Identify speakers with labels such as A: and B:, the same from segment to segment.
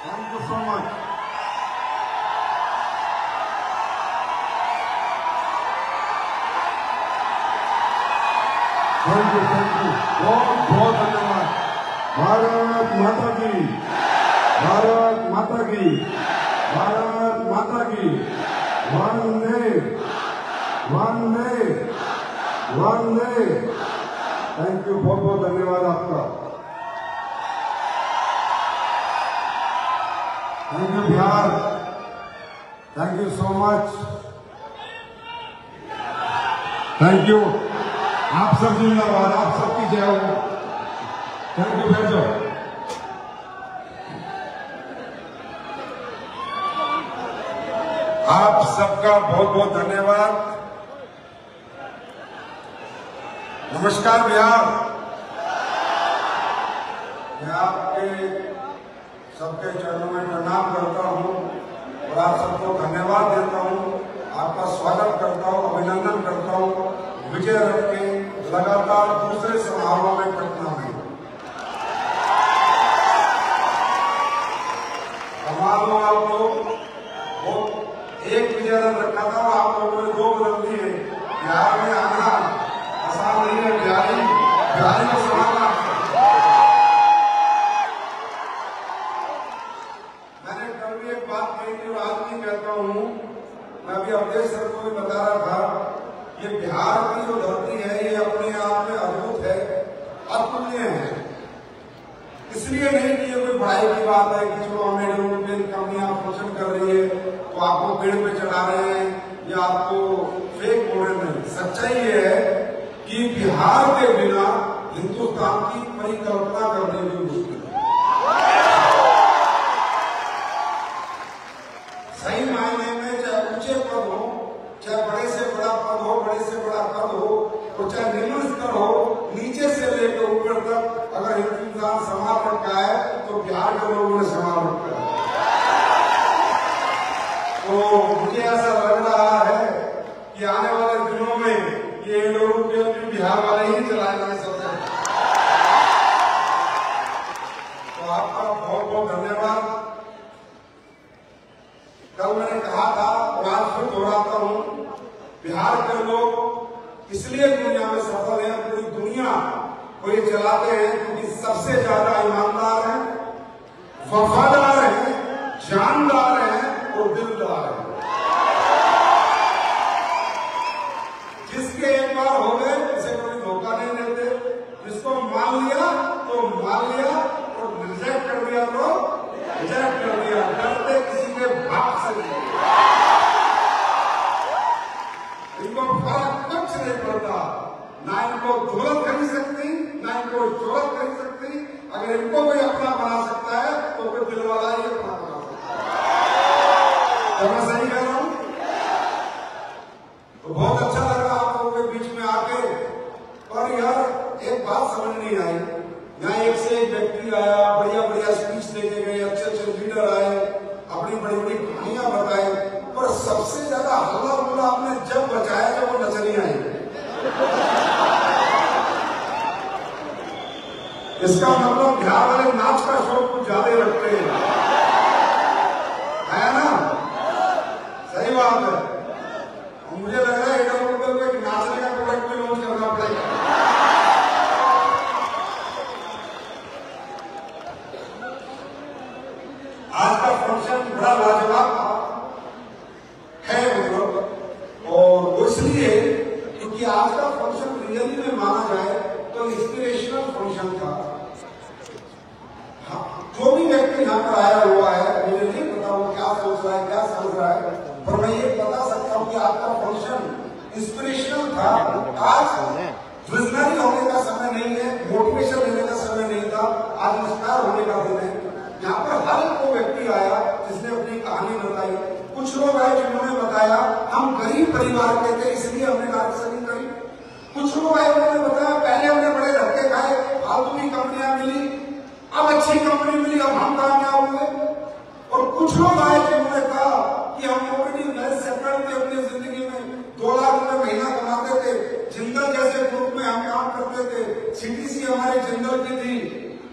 A: Thank you so much. Thank you. बहुत बहुत धन्यवाद। भारत माता की, भारत माता की, भारत माता की। वंदे वंदे वंदे। थैंक यू, बहुत बहुत धन्यवाद आपका। Thank you Bihar, thank you so much. Thank you, आप सब जिंदाबाद, आप सबकी जय हो। थैंक यू बैठो। आप सबका बहुत बहुत धन्यवाद। नमस्कार बिहार। मैं आपके सबके चरणों में प्रणाम करता हूं और आप सबको धन्यवाद देता हूं, आपका स्वागत करता हूं, अभिनंदन करता हूं विजय रथ के लगातार दूसरे समारोह में पटना में। समारोह आप लोग वो एक विजय रथ रखा था, आप लोगों ने 2 बदल दिए। बिहार में आना आसान नहीं है, बिहारी को संभालना। मैंने कल भी एक बात कही थी और आज भी कहता हूं, मैं अभी अवधेश सर को भी बता रहा था, ये बिहार की जो धरती है ये अपने आप में अद्भुत है, अतुल्य है। इसलिए नहीं कि ये कोई बड़ाई की बात है कि जो हमें कंपनियां फंक्शन कर रही है तो आपको पेड़ पे चढ़ा रहे हैं या आपको फेक बोल रहे नहीं। सच्चाई ये है कि बिहार के बिना हिंदुस्तान की परिकल्पना करने की मुश्किल है। सही मायने में चाहे ऊंचे पद हो, चाहे बड़े से बड़ा पद हो, बड़े से बड़ा पद हो, और चाहे निम्न स्तर हो, नीचे से लेकर ऊपर तक अगर हिंदुस्तान संभाल रखा है तो बिहार के लोगों ने संभाल रखा है। तो मुझे ऐसा लग रहा है कि आने वाले दिनों में ये लोगों के बिहार वाले ही चलाएंगे सबसे। तो आपका बहुत बहुत धन्यवाद। कल मैंने कहा था और आज फिर दोहराता हूं, बिहार के लोग इसलिए दुनिया में सफल है, पूरी दुनिया को ये चलाते हैं क्योंकि सबसे ज्यादा ईमानदार हैं, वफादार हैं, जानदार हैं और दिलदार हैं। जिसके एक बार हो गए उसे कोई धोखा नहीं देते, जिसको मान लिया तो मान लिया और रिजेक्ट कर दिया तो रिजेक्ट कर दिया। डरते किसी के बाप से नहीं, इनको फर्क कुछ नहीं पड़ता। ना इनको दौलत खरीद सकती, ना इनको शोहरत खरीद सकती। अगर इनको कोई अपना बना सकता है तो कोई दिल वाला ही अपना बना सकता है। तो मैं सही कह रहा हूं? तो बहुत अच्छा लगा आप लोगों के बीच में आके। पर यार एक बात समझ नहीं आई, यहाँ एक से एक व्यक्ति आया, बढ़िया बढ़िया स्पीच देके गए, अच्छे अच्छे लीडर आए, अपनी बड़ी बड़ी कहानियां बताए, पर सबसे ज्यादा हल्ला गुल्ला आपने जब बचाया जब वो नचनी आई। इसका मतलब बिहार वाले नाच का शौक कुछ ज्यादा रखते हैं, है ना? सही बात है। और मुझे लग रहा है इधर उधर को नाचने का प्रोडक्ट भी लॉन्च करना पड़ेगा। आज का फंक्शन बड़ा लाजवाब है मतलब, और इसलिए क्योंकि आज का फंक्शन रियली में माना जाए तो इंस्पिरेशनल फंक्शन था। हाँ, जो भी व्यक्ति यहाँ पर आया हुआ है, मुझे नहीं पता वो क्या सोच रहा है, क्या समझ रहा है, पर मैं ये बता सकता हूँ कि आपका फंक्शन इंस्पिरेशनल था। आज विजनरी होने का समय नहीं है, मोटिवेशन देने का समय नहीं था, आज इंस्पायर होने का दिन है। यहाँ पर हर एक वो व्यक्ति आया जिसने अपनी कहानी बताई। कुछ लोग आए जिन्होंने बताया हम गरीब परिवार के थे इसलिए हमने नाटक करी। कुछ लोग आए उन्होंने बताया पहले हमने बड़े धक्के खाए, फालतू की कंपनियां मिली, अब अच्छी कंपनी मिली, अब हम कामयाब हुए। और कुछ लोग आए जिन्होंने कहा कि हम ऑलरेडी वेल सेटल्ड थे अपनी जिंदगी में, 2 लाख रुपए महीना कमाते थे, जिंदल जैसे ग्रुप में हम काम करते थे, सीटीसी हमारे जिंदल की थी,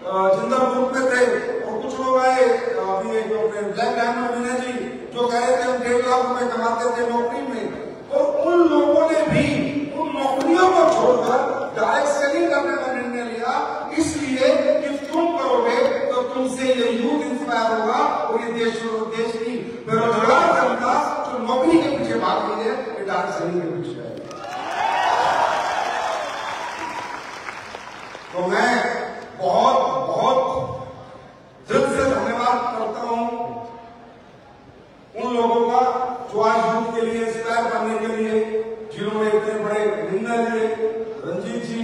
A: जिंदल ग्रुप में थे। और कुछ लोग आए, अभी एक ब्लैक डायमंड विनय जी जो कह रहे थे हम 1.5 लाख रुपए कमाते थे नौकरी में, तो उन लोगों ने भी उन नौकरियों को छोड़कर डायरेक्ट सेलिंग करने का निर्णय लिया, इसलिए कि तुम करोगे तो तुमसे ये यूथ इंस्पायर होगा और ये देश की बेरोजगार जनता जो नौकरी के पीछे भाग रही है ये डायरेक्ट सेलिंग के पीछे है। तो मैं बहुत बहुत दिल से धन्यवाद करता हूं उन लोगों का जो आज यूथ के लिए इंस्पायर करने के लिए जिन्होंने इतने बड़े निर्णय लिए। रंजीत जी,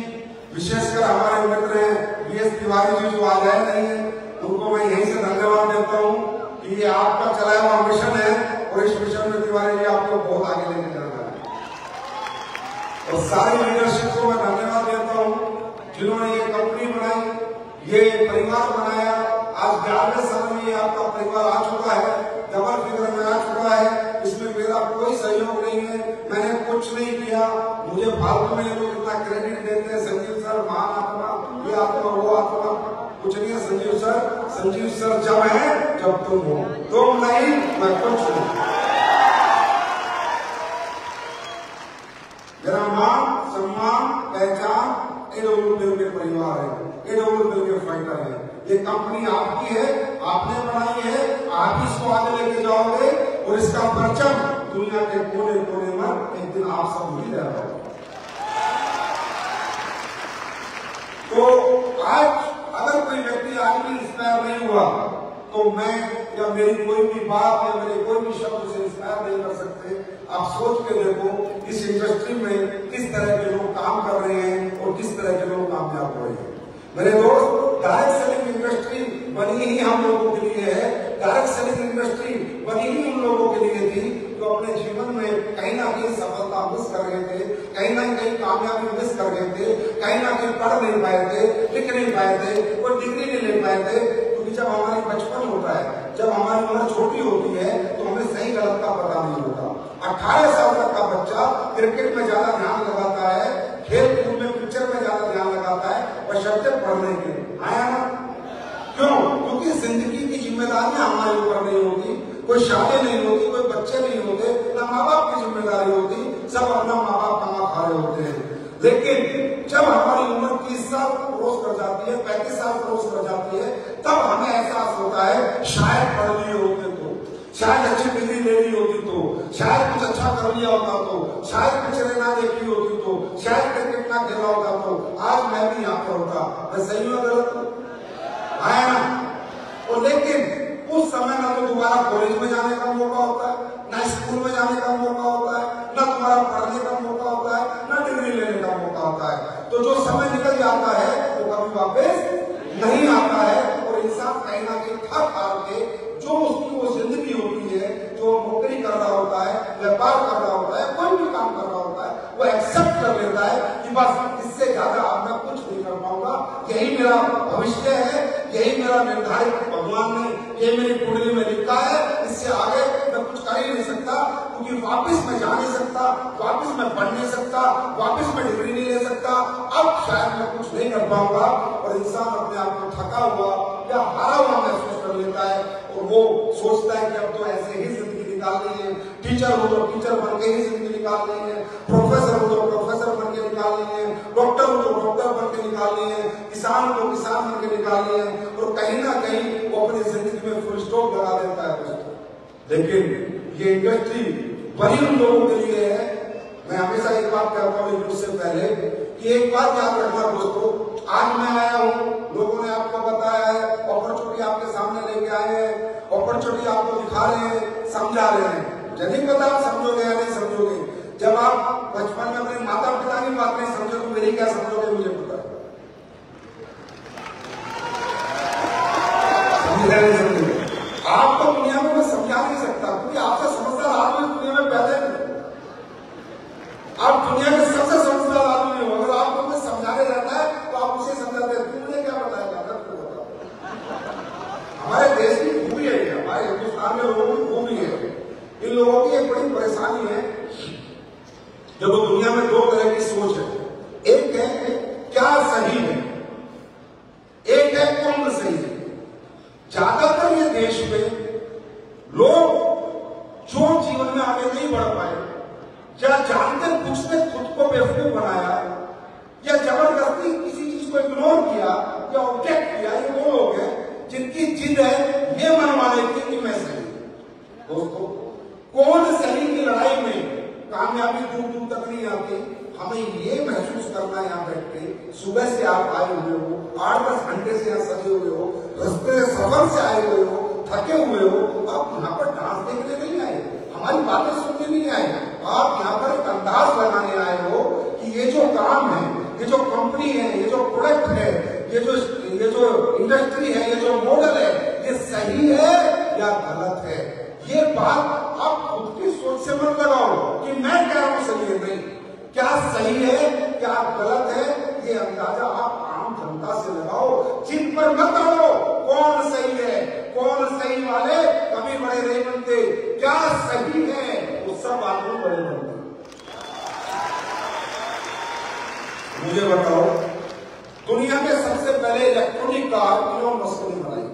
A: विशेषकर हमारे मित्र हैं बीएस तिवारी जी जो आज आए नहीं है, उनको मैं यहीं से धन्यवाद देता हूं कि ये आपका चलाया हुआ मिशन है और इस मिशन में तिवारी जी आपको बहुत आगे लेके जाना है। और सारी लीडरशिप को मैं धन्यवाद देता हूं जिन्होंने ये कंपनी बनाई, ये परिवार बनाया। आज 11वें साल में ये आपका परिवार आ चुका है, डबल फिगर में आ चुका है। इसमें मेरा कोई सहयोग नहीं है, मैंने कुछ नहीं किया। मुझे फालतू में लोग इतना क्रेडिट देते हैं, संजीव सर महान आत्मा, ये आत्मा वो आत्मा, कुछ नहीं है संजीव सर जब है जब तुम हो, तुम नहीं मैं कुछ नहीं। मेरा मान सम्मान पहचान एडब्ल्यूपीएल के परिवार है, एडब्ल्यूपीएल के फाइटर है। ये कंपनी आपकी है, आपने बनाई है, आप इसको आगे लेके जाओगे और इसका परचम दुनिया के कोने कोने में एक दिन आप सब मिल जाएगा। तो आज अगर कोई व्यक्ति आज भी इंस्पायर नहीं हुआ तो मैं या मेरी कोई भी बात या मेरे कोई भी शब्द से इंस्पायर नहीं कर सकते। आप सोच के देखो इस इंडस्ट्री में किस तरह के लोग काम कर रहे हैं और किस तरह के लोग कामयाब हो रहे हैं। मेरे दोस्त, डायरेक्ट सेलिंग इंडस्ट्री बनी ही हम लोगों के लिए है, डायरेक्ट सेलिंग इंडस्ट्री बनी ही उन लोगों के लिए थी जो अपने जीवन में कहीं ना कहीं सफलता मिस कर गए थे, कहीं ना कहीं कामयाबी मिस कर गए थे, कहीं ना कहीं पढ़ नहीं पाए थे, लिख नहीं पाए थे, कोई डिग्री नहीं ले पाए थे। क्योंकि जब हमारी बचपन होता है, जब हमारी उम्र छोटी होती है तो हमें सही गलत का पता नहीं होता। 18 साल तक का बच्चा क्रिकेट में ज्यादा ध्यान लगाता है, खेल कूद में, पिक्चर में ज्यादा ध्यान लगाता है बशर्ते पढ़ने के। आया ना? क्यों? क्योंकि जिंदगी की जिम्मेदारियां हमारे ऊपर नहीं होती, कोई शादी नहीं होती, कोई बच्चे नहीं होते, ना माँ बाप की जिम्मेदारी होती, सब अपना माँ बाप कमा खा रहे होते हैं। लेकिन जब हमारी उम्र 30 साल क्रॉस कर जाती है, 35 साल क्रॉस कर जाती है, तब हमें एहसास होता है शायद पढ़ लिए होते तो, शायद अच्छी डिग्री ले ली होती तो, शायद कुछ अच्छा कर लिया होता तो, शायद पिक्चरें ना देखी होती तो, शायद क्रिकेट ना खेला होता तो आज मैं भी यहाँ पर होता। मैं सही हूँ गलत हूँ? आया ना? और लेकिन उस समय ना तो दोबारा कॉलेज में जाने का मौका होता है, ना स्कूल में जाने का मौका होता है, ना तुम्हारा पढ़ने का मौका होता है, ना डिग्री लेने का मौका होता है। तो जो समय निकल जाता है वो कभी वापस नहीं आता है और इंसान कहीं ना कहीं थक हार के जो उसकी वो जिंदगी होती है, जो नौकरी कर रहा होता है, व्यापार कर रहा होता है, कोई भी काम कर रहा होता है, वो एक्सेप्ट कर लेता है कि बस इससे ज्यादा अब मैं कुछ नहीं कर पाऊंगा, यही मेरा भविष्य है, यही मेरा निर्धारित भगवान ने ये मेरी कुंडली में लिखा है, इससे आगे मैं कुछ कर ही नहीं सकता, क्योंकि वापस मैं जा नहीं सकता, वापस मैं पढ़ नहीं सकता, वापस मैं डिग्री नहीं ले सकता, अब शायद मैं कुछ नहीं कर पाऊंगा। और इंसान अपने आप को थका हुआ या हारा हुआ महसूस कर लेता है और वो सोचता है कि अब तो ऐसे ही जिंदगी निकालनी है, टीचर हो तो टीचर बन के ही जिंदगी निकालनी है, प्रोफेसर हो तो प्रोफेसर बन के निकालनी है, डॉक्टर हो तो डॉक्टर बन के निकालनी है, किसान हो तो किसान बन के निकालनी है, और कहीं ना कहीं वो अपनी जिंदगी में फुल स्टॉप लगा देता है। लेकिन ये इंडस्ट्री वही उन लोगों के लिए है। मैं हमेशा एक बात कहता हूँ उससे पहले कि एक बात याद रखना दोस्तों, आज मैं आया हूँ, लोगों ने आपको बताया है, अपॉर्चुनिटी आपके सामने लेके आए हैं, अपॉर्चुनिटी आपको दिखा रहे हैं, समझा रहे हैं। नहीं पता आप समझोगे या नहीं समझोगे। जब आप बचपन में अपने माता पिता की बात नहीं समझो तो मेरी क्या समझोगे मुझे पता है। आपको दुनिया में मैं समझा नहीं सकता क्योंकि आपसे समझदार आदमी दुनिया में पैदा नहीं। आप दुनिया के सबसे समझदार आदमी हो, अगर आपको कोई समझाने रहता है तो आप उसे समझाते हैं, तू मुझे क्या बताएगा? हमारे देश की खूबी है, हमारे हिंदुस्तान में लोगों की खूबी है। इन लोगों की एक बड़ी परेशानी है, जब दुनिया में दो तरह की सोच है, एक है क्या सही है, एक है कौन सही है। ज्यादातर ये देश में बेवकूफ बनाया या जबरदस्ती किसी चीज को इग्नोर किया या ऑब्जेक्ट किया, ये वो लोग हैं जिनकी जिद है ये मनवा लेती कि मैं सही। दोस्तों, कौन सही की लड़ाई में कामयाबी दूर दूर तक नहीं आती। हमें ये महसूस करना है यहाँ बैठ के, सुबह से आप आए हुए हो, 8-10 घंटे से यहाँ सजे हुए हो, रास्ते सफर से आए हुए हो, थके हुए हो, आप यहाँ पर डांस देखने नहीं आए, हमारी बातें सुनने नहीं आए, आप यहाँ पर एक अंदाज लगाने आए हो कि ये जो काम है, ये जो कंपनी है, ये जो प्रोडक्ट है, ये जो इंडस्ट्री है, ये जो मॉडल है, ये सही है या गलत है। ये बात आप खुद की सोच से मत लगाओ कि मैं कह रहा हूं सही है, नहीं, क्या सही है क्या गलत है, ये अंदाजा आप आम जनता से लगाओ। जिन पर मत लगाओ कौन सही है कौन सही वाले कभी बड़े नहीं बनते, क्या सही है वो सब आदमी बड़े बनते। मुझे बताओ, दुनिया में सबसे पहले इलेक्ट्रॉनिक कार इलॉन मस्क ने बनाई।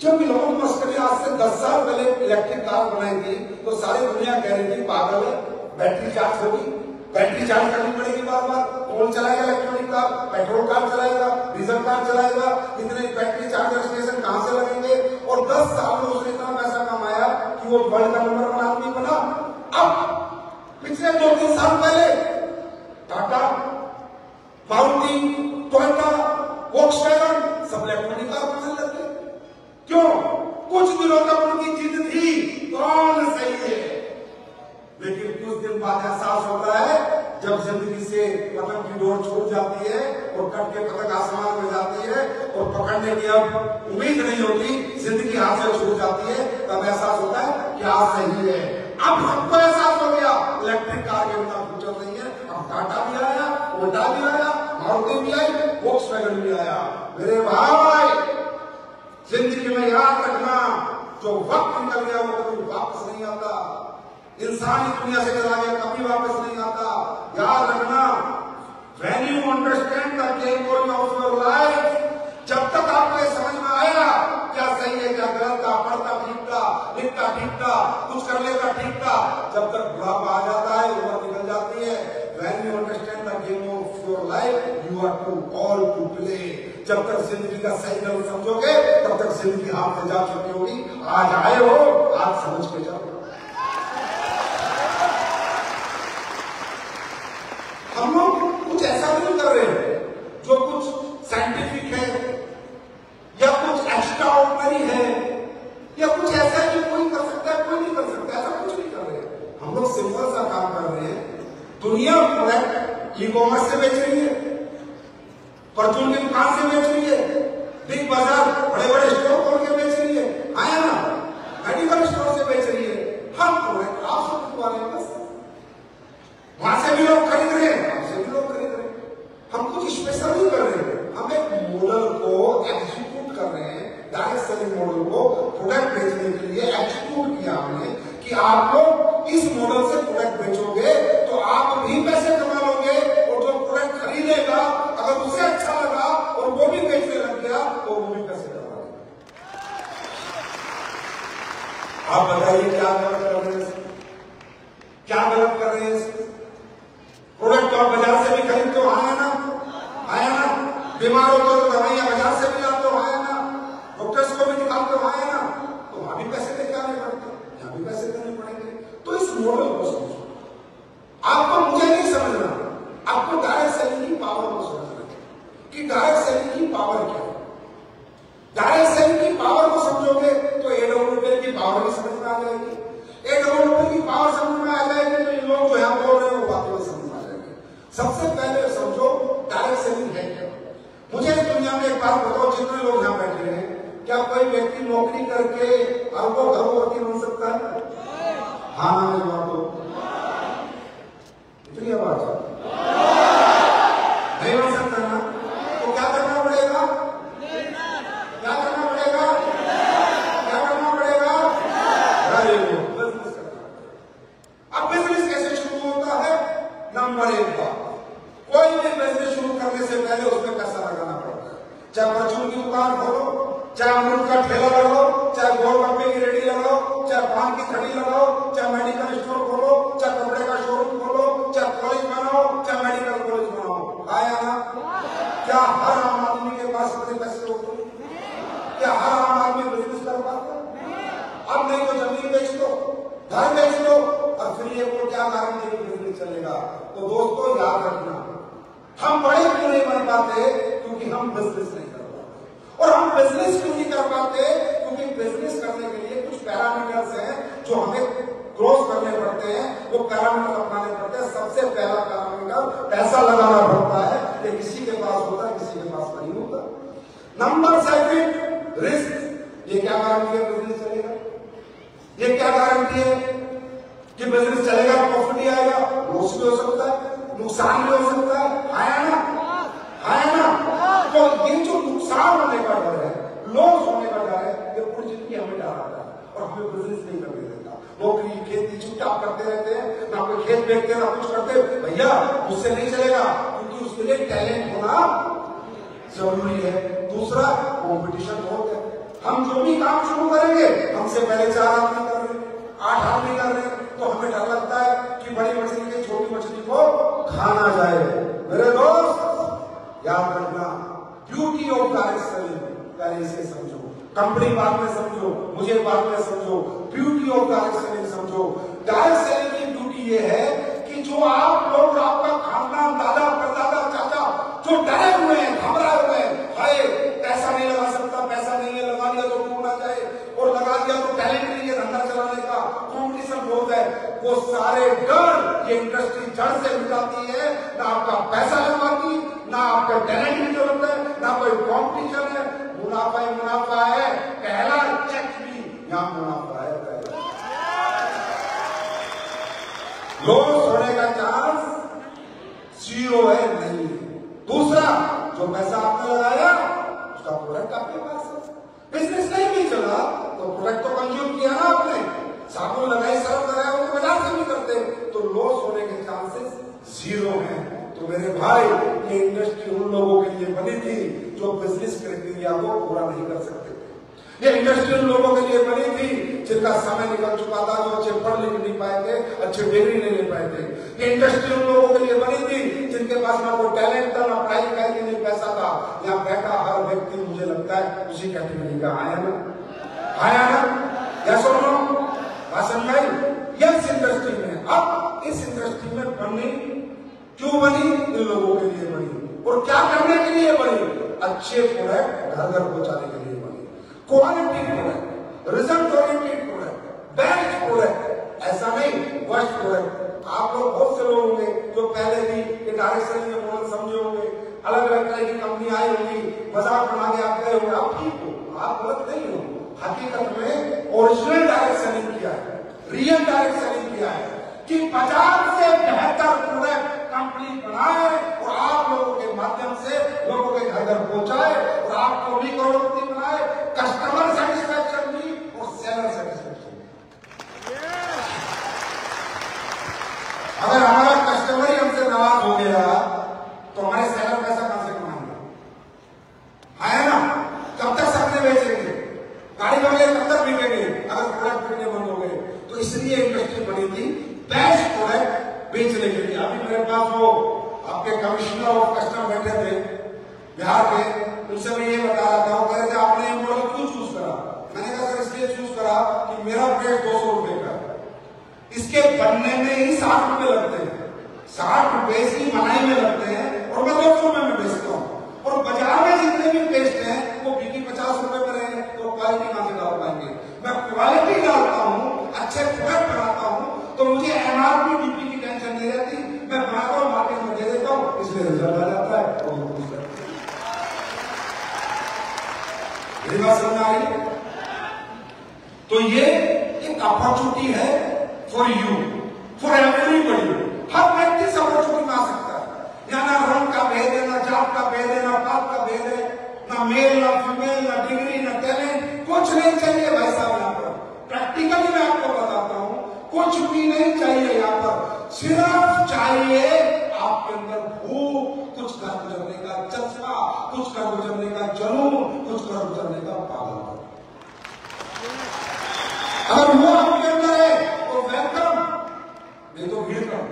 A: जब इलॉन मस्क ने आज से 10 साल पहले इलेक्ट्रिक कार बनाई थी तो सारी दुनिया कह रही थी पागल है, बैटरी चार्ज होगी, बैटरी चार्ज करनी पड़ेगी बार बार, कौन चलाएगा इलेक्ट्रॉनिक कार, पेट्रोल कार चलाएगा, डीजल कार चलाएगा, इतने बैटरी चार्जर स्टेशन कहां से लगेंगे। और 10 साल में उसने इतना पैसा कमाया कि वो वर्ल्ड का नंबर 1 आदमी बना। अब पिछले 2-3 साल पहले टाटा, मारुति, टोयोटा, वोक्सवैगन सब इलेक्ट्रॉनिक कार बनाने लगे। क्यों? कुछ दिनों तक उनकी जिद थी कौन सही है, लेकिन कुछ दिन बाद एहसास होता है जब जिंदगी से पतंग की डोर छूट जाती है और कट के पतंग आसमान में जाती है और पकड़ने की अब उम्मीद नहीं होती, जिंदगी हाथ से छूट जाती है, तब एहसास होता है क्या सही है। अब हमको एहसास हो गया इलेक्ट्रिक कार के बिना फ्यूचर नहीं है। अब टाटा भी आया, ओटा भी आया, मारुति भी आई, वोक्सवैगन भी आया। मेरे भाई, जिंदगी में याद रखना, जो वक्त निकल गया वो कभी वापस नहीं आता। इंसानी दुनिया से चला गया कभी वापस नहीं आता। याद रखना, when you understand the category of your life, जब तक आपको समझ में आया क्या सही है क्या गलत था, पढ़ता ठीक था, लिखता ठीक था, कुछ कर लेता ठीक था, जब तक बुढ़ापा आ जाता है, उम्र निकल जाती है। when you understand the game of your life, you are too old to play। जब तक जिंदगी का सही गलत समझोगे तब तक जिंदगी हाथ से जा चुकी होगी। आज आए हो, आज समझ के जाओ। हम लोग कुछ ऐसा नहीं कर रहे हैं जो कुछ साइंटिफिक है या कुछ एक्स्ट्रा ऑर्डिनरी है या कुछ ऐसा है जो कोई कर सकता है कोई नहीं कर सकता, ऐसा कुछ नहीं कर रहे। हम लोग सिंपल सा काम कर रहे हैं। दुनिया प्रोडक्ट ई कॉमर्स से बेच रही है, परचून की दुकान से बेच रही है, बिग बाजार बड़े बड़े स्टोर खोल के बेच रही है, आया ना, मेडिकल स्टोर से बेच रही है। हम प्रोडक्ट आप सब बिकवा रहे हैं, बस वहां से भी लोग खरीद रहे हैं, हमसे भी लोग खरीद रहे हैं। हम कुछ स्पेशल नहीं कर रहे हैं, हम एक मॉडल को एग्जीक्यूट कर रहे हैं। डायरेक्ट सेलिंग मॉडल को प्रोडक्ट बेचने के लिए एग्जीक्यूट किया हमने कि आप लोग इस मॉडल से प्रोडक्ट बेचोगे तो आप भी पैसे कमा लोगे, और जो प्रोडक्ट खरीदेगा अगर उसे अच्छा लगा और वो भी बेचने लग गया तो वो भी पैसे कमा लेगा। आप बताइए क्या गलत कर रहे हैं, क्या गलत कर रहे हैं। प्रोडक्ट तो आप बाजार से भी खरीदते हो, आया ना, आया ना, बीमार हो तो दवाइयां बाजार से भी लाते हो, आया ना, डॉक्टर्स को भी दिखाते हो, आया ना, तो वहां भी पैसे लेके आने पड़ते, यहाँ भी पैसे देने पड़ेंगे। तो इस मॉडल को समझो, आपको मुझे नहीं समझना, आपको डायरेक्ट सेलिंग की पावर को समझना कि डायरेक्ट सेलिंग की पावर क्या है। डायरेक्ट सेलिंग की पावर को समझोगे तो एडब्ल्यूपीएल की पावर भी समझ में आ जाएगी। एडब्ल्यूपीएल की पावर समझ में आ जाएगी तो ये लोग जो यहाँ बोल रहे हैं वो बातें भी समझ में आ जाएंगे। सबसे पहले समझो डायरेक्ट सेलिंग है क्या। मुझे इस दुनिया में एक बात बताओ, जितने लोग यहाँ बैठे हैं, क्या कोई व्यक्ति नौकरी करके अरबों घरों बन सकता है? हाँ ना, जवाब दो। इतनी आवाज नहीं बन सकता ना, तो क्या करना पड़ेगा? क्या करना पड़ेगा? क्या करना पड़ेगा? बिजनेस करना। अब बिजनेस कैसे शुरू होता है? नंबर 1 बात, कोई भी बिजनेस शुरू करने से पहले उसमें पैसा लगाना पड़ता है। चाहे परचून की दुकान खोलो, चाहे अमरूद का ठेला लगाओ, चाहे गोलगप्पे की रेडी लगाओ, चाहे पान की खड़ी लगाओ, चाहे मेडिकल स्टोर खोलो, चाहे कपड़े का शोरूम खोलो, चाहे कॉलेज बनाओ, नहीं तो जमीन बेच दो, घर बेच दो, और फिर ये को क्या गारंटी है कि बिजनेस चलेगा। तो दोस्तों याद रखना, हम बड़े क्यों नहीं बन पाते? क्योंकि हम बिजनेस नहीं कर पाते। और हम बिजनेस क्यों नहीं कर पाते? क्योंकि बिजनेस करने के लिए कुछ पैरामीटर्स हैं जो हमें क्रॉस करने पड़ते हैं, वो पैरामीटर अपनाने पड़ते हैं। सबसे पहला पैरामीटर पैसा लगाना पड़ता है, ये किसी के पास होता है, किसी के पास नहीं होता। Number second, risk. ये क्या गारंटी है बिजनेस चलेगा? ये क्या गारंटी है कि बिजनेस चलेगा, प्रॉफिट ही आएगा? लॉस भी हो सकता है, नुकसान भी हो सकता है ना? है ना? तो ये जो नुकसान होने का डर है, लॉस होने का डर है, ये पूरी जिंदगी हमें डर आता है और हमें बिजनेस नहीं करने देता। नौकरी खेती चुपचाप करते रहते हैं, ना कोई खेत बेचते ना कुछ करते। भैया उससे नहीं चलेगा, क्योंकि उसके लिए टैलेंट होना जरूरी है। दूसरा, कंपटीशन बहुत है। हम जो भी काम शुरू करेंगे, हमसे पहले 4 आदमी कर रहे हैं, 8 आदमी कर रहे हैं, तो हमें डर लगता है कि बड़ी मछली के छोटी मछली को खाना जाए। मेरे दोस्त याद रखना, ब्यूटी ऑफ डायरेक्ट सेलिंग पहले इसे समझो, कंपनी बाद में समझो, मुझे बाद में समझो, ब्यूटी ऑफ डायरेक्ट सेलिंग समझो। डायरेक्ट सेलिंग की ब्यूटी ये है कि जो आप लोग, आपका खानदान, दादा परदादा चाचा जो डरे हुए हैं, घबराए हुए हैं, हाय पैसा नहीं लगा सकता, पैसा नहीं है, लगा लिया तो टूटना चाहिए, और लगा दिया तो टैलेंट नहीं है धंधा चलाने का, कॉम्पिटिशन बहुत है, वो सारे डर ये इंडस्ट्री जड़ से मिटाती है। ना आपका पैसा लगवाती, ना आपका टैलेंट की जरूरत है, ना कोई कॉम्पिटिशन है, मुनाफा ही मुनाफा है। पहला चेक भी यहां मुनाफा है, लॉस होने का चांस 0 है, नहीं है। दूसरा, जो पैसा आपने लगाया उसका प्रोडक्ट आपके पास है। बिजनेस नहीं भी चला तो प्रोडक्ट तो कंज्यूम किया ना आपने, साबुन लगाई, सर्फ लगाया, वो तो बाजार से भी करते, तो लॉस होने के चांसेस 0 हैं। तो मेरे भाई, ये इंडस्ट्री उन लोगों के लिए बनी थी जो बिजनेस क्राइटेरिया को पूरा नहीं कर सकते थे। ये इंडस्ट्री उन लोगों के लिए बनी थी जिनका समय निकल चुका था, जो अच्छे पढ़ लिख नहीं पाए थे, अच्छे डिग्री नहीं ले पाए थे। ये इंडस्ट्री उन लोगों के लिए बनी थी जिनके पास ना कोई टैलेंट था, ना पढ़ाई लिखाई के लिए पैसा था। यहाँ बैठा हर व्यक्ति मुझे लगता है उसी कैटेगरी का आया ना? क्या सुन रहा हूँ भाषण भाई? यस इंडस्ट्री में, अब इस इंडस्ट्री में बनी क्यों बनी? इन लोगों के लिए बनी। और क्या करने के लिए बनी? अच्छे प्रोडक्ट घर घर पहुंचाने के लिए बनी, quality product, result oriented product, best product, ऐसा नहीं वर्स्ट प्रोडक्ट। आप लोग बहुत से लोग होंगे जो पहले भी डायरेक्ट सेलिंग के मॉडल समझे होंगे, अलग अलग तरह की कंपनी आई होगी, बाजार बना के आप गए होंगे, आप ठीक हो, आप गलत नहीं हो। हकीकत में ओरिजिनल डायरेक्ट सेलिंग किया है, रियल डायरेक्ट सेलिंग किया है कि बाजार से बेहतर प्रोडक्ट कंपनी बनाए और आप लोगों के माध्यम से लोगों के घर घर पहुंचाए और आपको भी करोड़पति बनाए, कस्टमर सेटिस्फैक्शन भी और सेलर सेटिस्फैक्शन। अगर हमारा कस्टमर ही हमसे नाराज हो गया तो हमारे सेलर पैसा कहां से कमाएंगे? है ना? कब तक सपने बेचेंगे, गाड़ी बंगले कब तक बिकेंगे अगर प्रोडक्ट बिकने बंद हो गए? तो इसलिए इंडस्ट्री बनी थी बेस्ट प्रोडक्ट बेचने के लिए। अभी मेरे पास वो आपके कमिश्नर ऑफ कस्टम बैठे थे बिहार के, उनसे मैं ये बता रहा था, वो कह रहे थे आपने ये मॉडल क्यों चूज करा? मैंने कहा सर इसलिए चूज करा कि मेरा प्लेट 200 रुपए का, इसके बनने में ही 60 रुपए लगते हैं, 60 रुपए इसकी बनाई में लगते हैं और मैं 200 रुपए में बेचता हूँ। और बाजार में जितने भी पेस्ट हैं वो बिकी 50 रुपए में रहे, तो क्वालिटी कहां से डाल पाएंगे? मैं क्वालिटी डालता हूँ, अच्छे प्रोडक्ट बनाता हूँ, तो मुझे एमआरपी डीपी की टेंशन नहीं रहती, मैं बनाता हूँ, मार्केट में दे देता हूँ, इसलिए रिजल्ट आ जाता है। मेरी बात समझ आ रही है? तो ये एक अपॉर्चुनिटी है फॉर यू, फॉर एवरीबॉडी। हर व्यक्ति इस अपॉर्चुनिटी में आ सकता है। यहाँ ना रंग का भेद है, ना जात का भेद है, ना बात का भेद है, ना मेल ना फीमेल, ना डिग्री ना टैलेंट, कुछ नहीं चाहिए भाई साहब। यहाँ पर प्रैक्टिकली मैं आपको बताता हूँ, कुछ भी नहीं चाहिए यहाँ पर, सिर्फ चाहिए आपके अंदर भूख, कुछ कर गुजरने का चस्पा, कुछ कर गुजरने का जुनून, कुछ कर गुजरने का पागलपन। अगर वो आपके अंदर है तो वेलकम, नहीं तो भीड़ कर।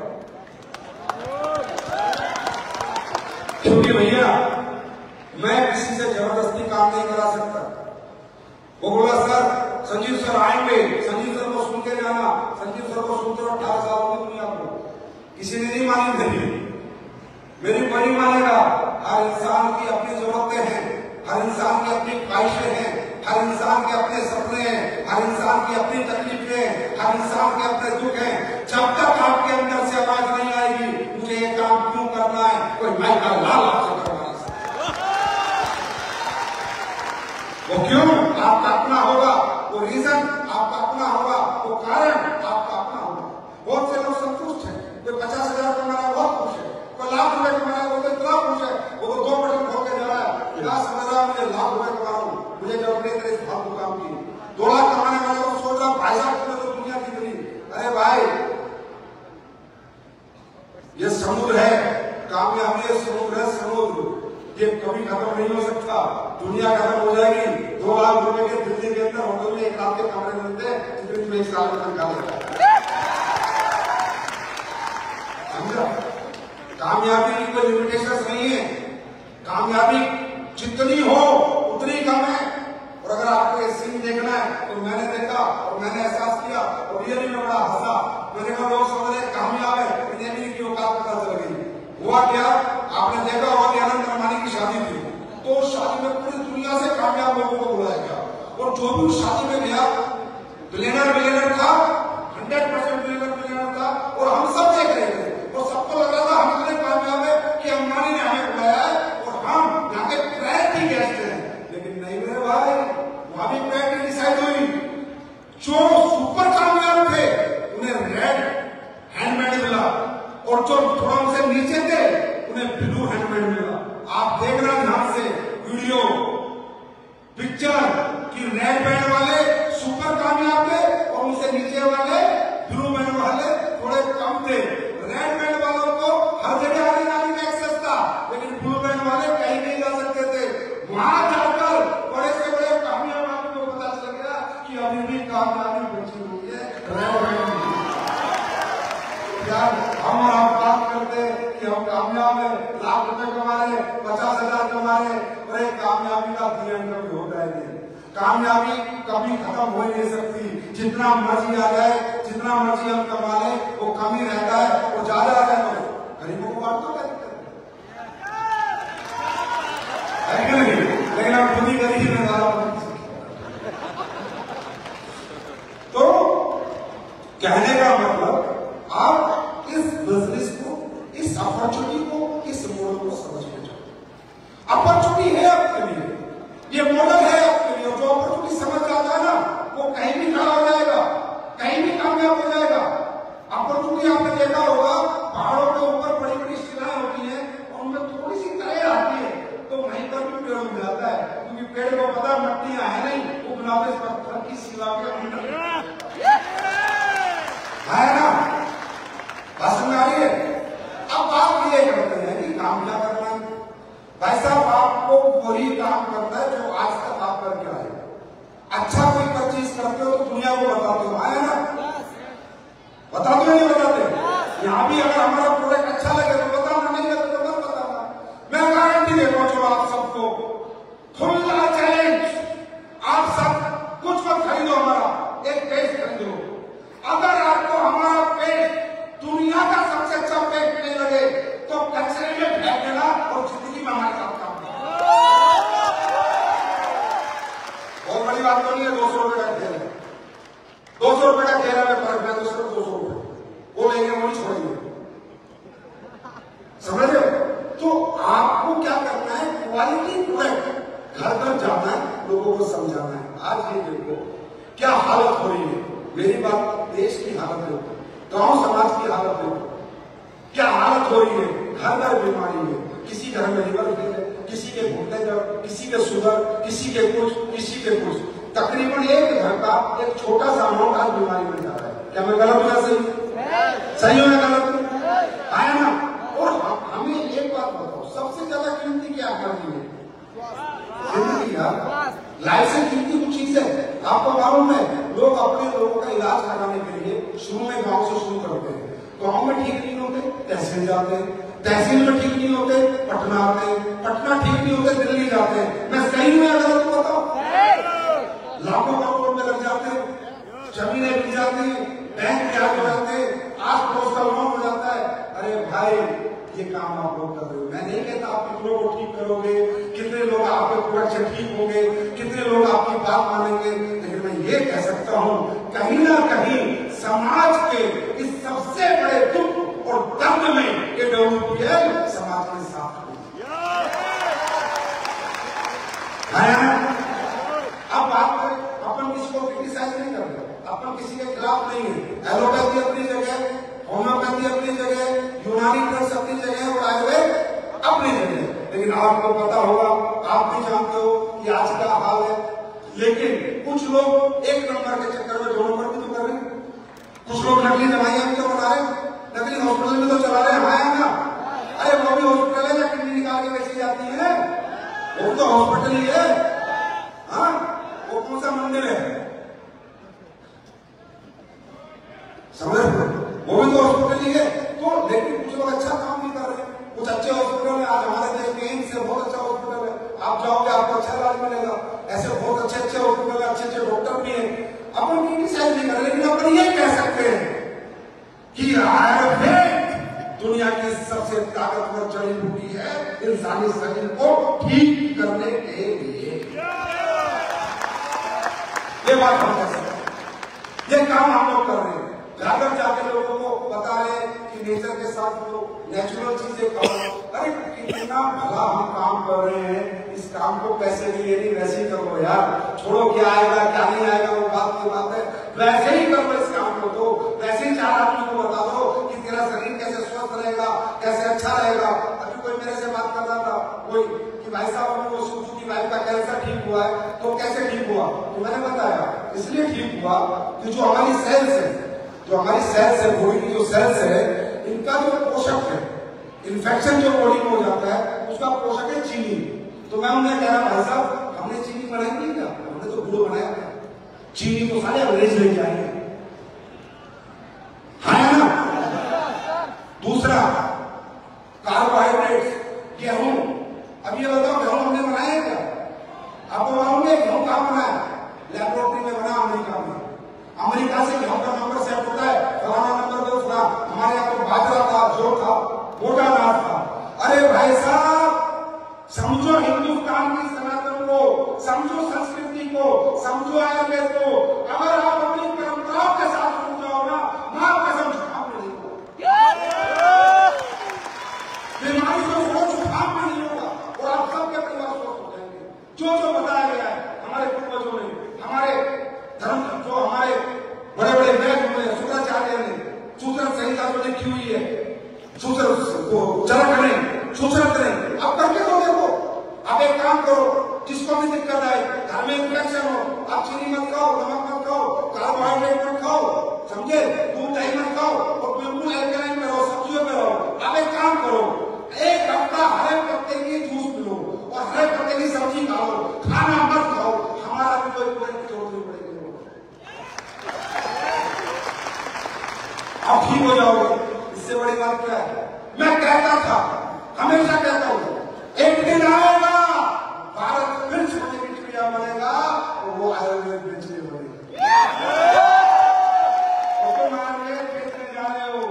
A: क्योंकि भैया मैं किसी से जबरदस्ती काम नहीं करा सकता। वो बोला सर संजीव सर आएंगे, 18 साल की दुनिया को किसी ने नहीं मानी मेरी कोई नहीं मानेगा। हर इंसान की अपनी जरूरतें हैं, हर इंसान की अपनी ख्वाहिशें हैं, हर इंसान के अपने सपने हैं, हर इंसान की अपनी तकलीफें हैं, हर इंसान के अपने दुख हैं। जब तक आपके अंदर से आवाज नहीं आएगी मुझे ये काम क्यों करना है, कोई मैं का लाल आपसे करवा नहीं सकता। वो क्यों आपका अपना होगा, वो रीजन आपका अपना होगा, वो कारण आपका अपना होगा। बहुत से लोग संतुष्ट हैं, कोई 50,000 कमा रहा है बहुत खुश है, कोई लाख रुपए कमा रहा है वो तो इतना खुश है, वो तो 2% होकर जा रहा है, क्या समझ रहा है मुझे लाख रुपए कमा रहा हूँ, मुझे जरूरत नहीं तेरे फालतू काम की। 2 लाख कमाने वाले को सोच रहा भाई साहब तुमने तो दुनिया की बनी। अरे भाई ये समुद्र है, कामयाबी है, समुद्र है, समुद्र ये कभी खत्म नहीं हो सकता। दुनिया खत्म हो जाएगी, 2 लाख रुपए के दिल्ली के अंदर होटल में 1 लाख के कमरे मिलते हैं जितने तुम्हें 1 साल में तनख्वाह देता है। समझा? कामयाबी की कोई लिमिटेशन नहीं है, कामयाबी जितनी हो उतनी कम है। और अगर आपको ये सीन देखना है तो मैंने देखा और मैंने एहसास किया और रियली में बड़ा हंसा। मैंने कहा लोग समझ रहे कामयाब है, इन्हें भी की औकात पता चल गई। हुआ क्या, आपने देखा होगा कि अनंत अंबानी की शादी थी, तो शादी में पूरी दुनिया से कामयाब लोगों को बुलाया गया और जो भी शादी में गया बिलियनर था, 100% बिलियनर था। और हम सब देख रहे थे और सबको लग रहा था हम इतने कामयाब है कि अंबानी ने हमें बुलाया है और हम यहाँ के प्रायोरिटी गेस्ट हैं। लेकिन नहीं मेरे भाई, वहां भी प्रायोरिटी डिसाइड हुई। जो सुपर कामयाब थे उन्हें रेड हैंडमेड मिला और जो थोड़ा उनसे नीचे थे उन्हें ब्लू हैंडमेड मिला। आप देख रहे हैं ध्यान से वीडियो पिक्चर कि रेड बैंड वाले सुपर कामयाब थे और उनसे नीचे वाले ब्लू बैंड वाले थोड़े कम थे। रेड बैंड वालों को हर जगह आने जाने का एक्सेस था, लेकिन ब्लू बैंड वाले कहीं नहीं जा सकते थे। वहां जाकर बड़े से बड़े कामयाब आदमी को पता चल गया कि अभी भी कामयाबी बची हुई है रेड बैंड। यार हम और आप बात करते कि हम कामयाब है, लाख रुपए कमा रहे, 50,000 कमा रहे, और एक कामयाबी का जीवन कभी होता है नहीं। कामयाबी कभी खत्म हो ही नहीं सकती। जितना मर्जी आ जाए, जितना मर्जी हम कमा ले, वो कम ही रहता है। और ज्यादा आ जाए तो गरीबों को बांट दो, क्या दिक्कत है कि नहीं? लेकिन हम खुद ही गरीब में ज्यादा बन सकते। तो कहने का मतलब आप इस बिजनेस को, इस अपॉर्चुनिटी को, इस मॉडल को समझ के जाओ। अपॉर्चुनिटी है आपके लिए, ये मॉडल है आपके लिए। जो अपॉर्चुनिटी समझ जाता है ना वो कहीं भी खड़ा हो जाएगा, कहीं भी कामयाब हो जाएगा। अपॉर्चुनिटी आपने देखा होगा, पहाड़ों के ऊपर बड़ी बड़ी शिलाएं होती हैं और उनमें थोड़ी सी तरेड़ आती है तो वहीं पर भी पेड़ उग जाता है, क्योंकि पेड़ को पता मट्टियां है नहीं, वो गुलाबी पत्थर की शिला के अंदर है ना। समझ आ रही है? अब बात ये करते हैं कि काम क्या करना है। भाई साहब आपको वही काम करना है जो आज तक आप करके आए। अच्छा कोई परचेज करते हो तो दुनिया को बताते हो, आया ना? बताते हो नहीं बताते? यहाँ भी अगर हमारा प्रोडक्ट अच्छा लगे तो बताना, नहीं लगे तो मत बताना। मैं गारंटी देता हूँ आप सबको, खुला चैलेंज, आप सब कुछ मत खरीदो, हमारा एक पेज खरीदो। अगर आपको हमारा पेज दुनिया का सबसे अच्छा पेज नहीं लगे तो कचरे में फेंक देना और जिंदगी में हमारे साथ काम करना। बहुत बड़ी बात तो नहीं है। 200 रुपए का खेल है, 200 रुपए का खेल है, फर्क है तो सिर्फ 200 रुपए वो लेंगे, वो नहीं छोड़ेंगे। समझ रहे हो? तो आपको क्या करना है, क्वालिटी प्रोडक्ट घर घर जाना है, लोगों को समझाना है। आज ये देखो क्या हालत हो रही है, मेरी बात देश की हालत है, गांव समाज की हालत है, क्या हालत हो रही है। घर घर बीमारी है, किसी घर में लिवर फेल है, किसी के घुटने दर्द, किसी के शुगर, किसी के कुछ, किसी के कुछ। तकरीबन एक घर का एक छोटा सा अमाउंट आज बीमारी में जा रहा है। क्या मैं गलत हूं? सही हो या गलत है ना? और हमें एक बात बताओ, सबसे ज्यादा कीमती क्या करनी है? जिंदगी यार, लाइफ से कीमती कुछ चीज है। आपको मालूम है, लोग अपने लोगों का इलाज कराने के लिए शुरू में गांव से शुरू करते हैं। गांव में ठीक नहीं होते तहसील जाते हैं, तहसील में ठीक नहीं होते पटना आते हैं, पटना ठीक नहीं होते दिल्ली जाते हैं। मैं सही में अगर आपको बताऊं, लाखों करोड़ में लग जाते हैं, जमीनें बिक जाती हैं, बैंक में आगे जाते, आस पड़ोस का लोन हो जाता है। अरे भाई ये काम आप लोग कर रहे हो। मैं नहीं कहता आप कितनों को ठीक करोगे, कितने लोग आपके प्रोडक्शन ठीक होंगे, कितने लोग आपकी बात मानेंगे, लेकिन मैं ये कह सकता हूं कहीं ना कहीं समाज के इस सबसे बड़े दुख और दर्द में ये WPL समाज के साथ अब बात करें, अपन किसी को क्रिटिसाइज नहीं कर रहे, अपन किसी के खिलाफ नहीं है। एलोपैथी अपनी जगह, होम्योपैथी अपनी जगह, यूनानी ड्रग्स अपनी जगह और आयुर्वेद अपनी जगह। लेकिन आपको पता होगा, आप भी जानते हो कि आज का हाल है। लेकिन कुछ लोग एक नंबर के चक्कर में 2 नंबर भी तो कर रहे हैं। कुछ लोग नकली दवाइयां भी तो बना रहे हैं, नकली हॉस्पिटल में तो चला रहे हैं ना। अरे वो भी हॉस्पिटल है या किडनी निकाल के बेची जाती है, वो तो हॉस्पिटल ही है। हाँ, वो कौन सा मंदिर है समझ, वो भी तो हॉस्पिटल ही है। तो लेकिन कुछ लोग अच्छा काम भी कर रहे हैं, कुछ अच्छे हॉस्पिटल है। आज हमारे देश में एम्स है, बहुत अच्छा हॉस्पिटल है, आप जाओगे आपको अच्छा इलाज मिलेगा। ऐसे बहुत अच्छे अच्छे हॉस्पिटल है, अच्छे अच्छे डॉक्टर भी हैं। अपन क्रिटिसाइज नहीं कर रहे, लेकिन अपन ये कह सकते हैं कि आयुर्वेद दुनिया की सबसे ताकतवर जड़ी बूटी है इंसानी शरीर को ठीक करने के लिए। ये बात हम कह सकते हैं, ये काम हम लोग कर रहे हैं। जाकर जाके लोगों को बता रहे हैं कि नेचर के साथ जो नेचुरल चीजें खाओ। अरे कितना भला हम काम कर रहे हैं, इस काम को पैसे के लिए नहीं वैसे ही करो यार। छोड़ो क्या आएगा क्या नहीं आएगा वो बात की बात है, वैसे ही करो इस काम को। तो वैसे ही 4 आदमी को बता दो कि तेरा शरीर कैसे स्वस्थ रहेगा, कैसे अच्छा रहेगा। अभी कोई मेरे से बात कर रहा था कोई कि भाई साहब वो सुसु की वाइफ का कैंसर ठीक हुआ है, तो कैसे ठीक हुआ? तो मैंने बताया इसलिए ठीक हुआ कि जो हमारी सेल्स है, जो हमारी सेल्स है, बॉडी की जो सेल्स है, इनका जो पोषक है, इन्फेक्शन जो बॉडी में हो जाता है उसका पोषक है चीनी। तो मैं उन्हें कह रहा भाई साहब हमने चीनी बनाई नहीं क्या, हमने तो गुड़ बनाया था। चीनी तो सारे अंग्रेज लेके आए हैं, है ना। दूसरा कार्बोहाइड्रेट्स, गेहूं। अब ये बताओ गेहूं हमने बनाया है क्या? आपको मालूम है गेहूं कहां बना है? लेबोरेटरी में बना, अमेरिका में। अमेरिका से गेहूं का नंबर सेट होता है, फलाना नंबर दो फला। हमारे यहाँ तो बाजरा था, जो था, मोटा अनाज था। अरे भाई साहब समझो हिंदुस्तान की सनातन को, समझो संस्कृति को, समझो आयुर्वेद को। अगर आप अपनी परंपराओं के साथ जुड़ जाओ ना, मां कसम जुकाम में नहीं होगा, बीमारी को सोच जुकाम में नहीं होगा, और आप सबके परिवार स्वस्थ हो जाएंगे। जो जो बताया गया है हमारे पूर्वजों ने, हमारे धर्म, जो हमारे बड़े बड़े वेद में शुक्राचार्य ने सूत्र संहिता जो लिखी हुई है, सूत्र को चरक करें, सूचना करें, आप करके दो। देखो आप एक काम करो, जिसको भी दिक्कत आए, घर में इन्फेक्शन हो, आप चीनी मत खाओ, नमक मत खाओ, कार्बोहाइड्रेट मत खाओ, समझे, दूध दही मत खाओ, और बिल्कुल एल्कलाइन में रहो, सब्जियों में रहो। आप एक काम करो, 1 हफ्ता हरे पत्ते की जूस पिलो और हरे पत्ते की सब्जी खाओ, खाना मत खाओ। हमारा भी कोई पॉइंट छोड़नी पड़ेगी, आप ठीक हो जाओगे। इससे बड़ी बात क्या है? मैं कहता था, हमेशा कहता हूं, एक दिन आएगा भारत फिर सोने की चिड़िया बनेगा और वो आयुर्वेद बेचने बनेगा। तुम आयुर्वेद बेचने जा रहे हो,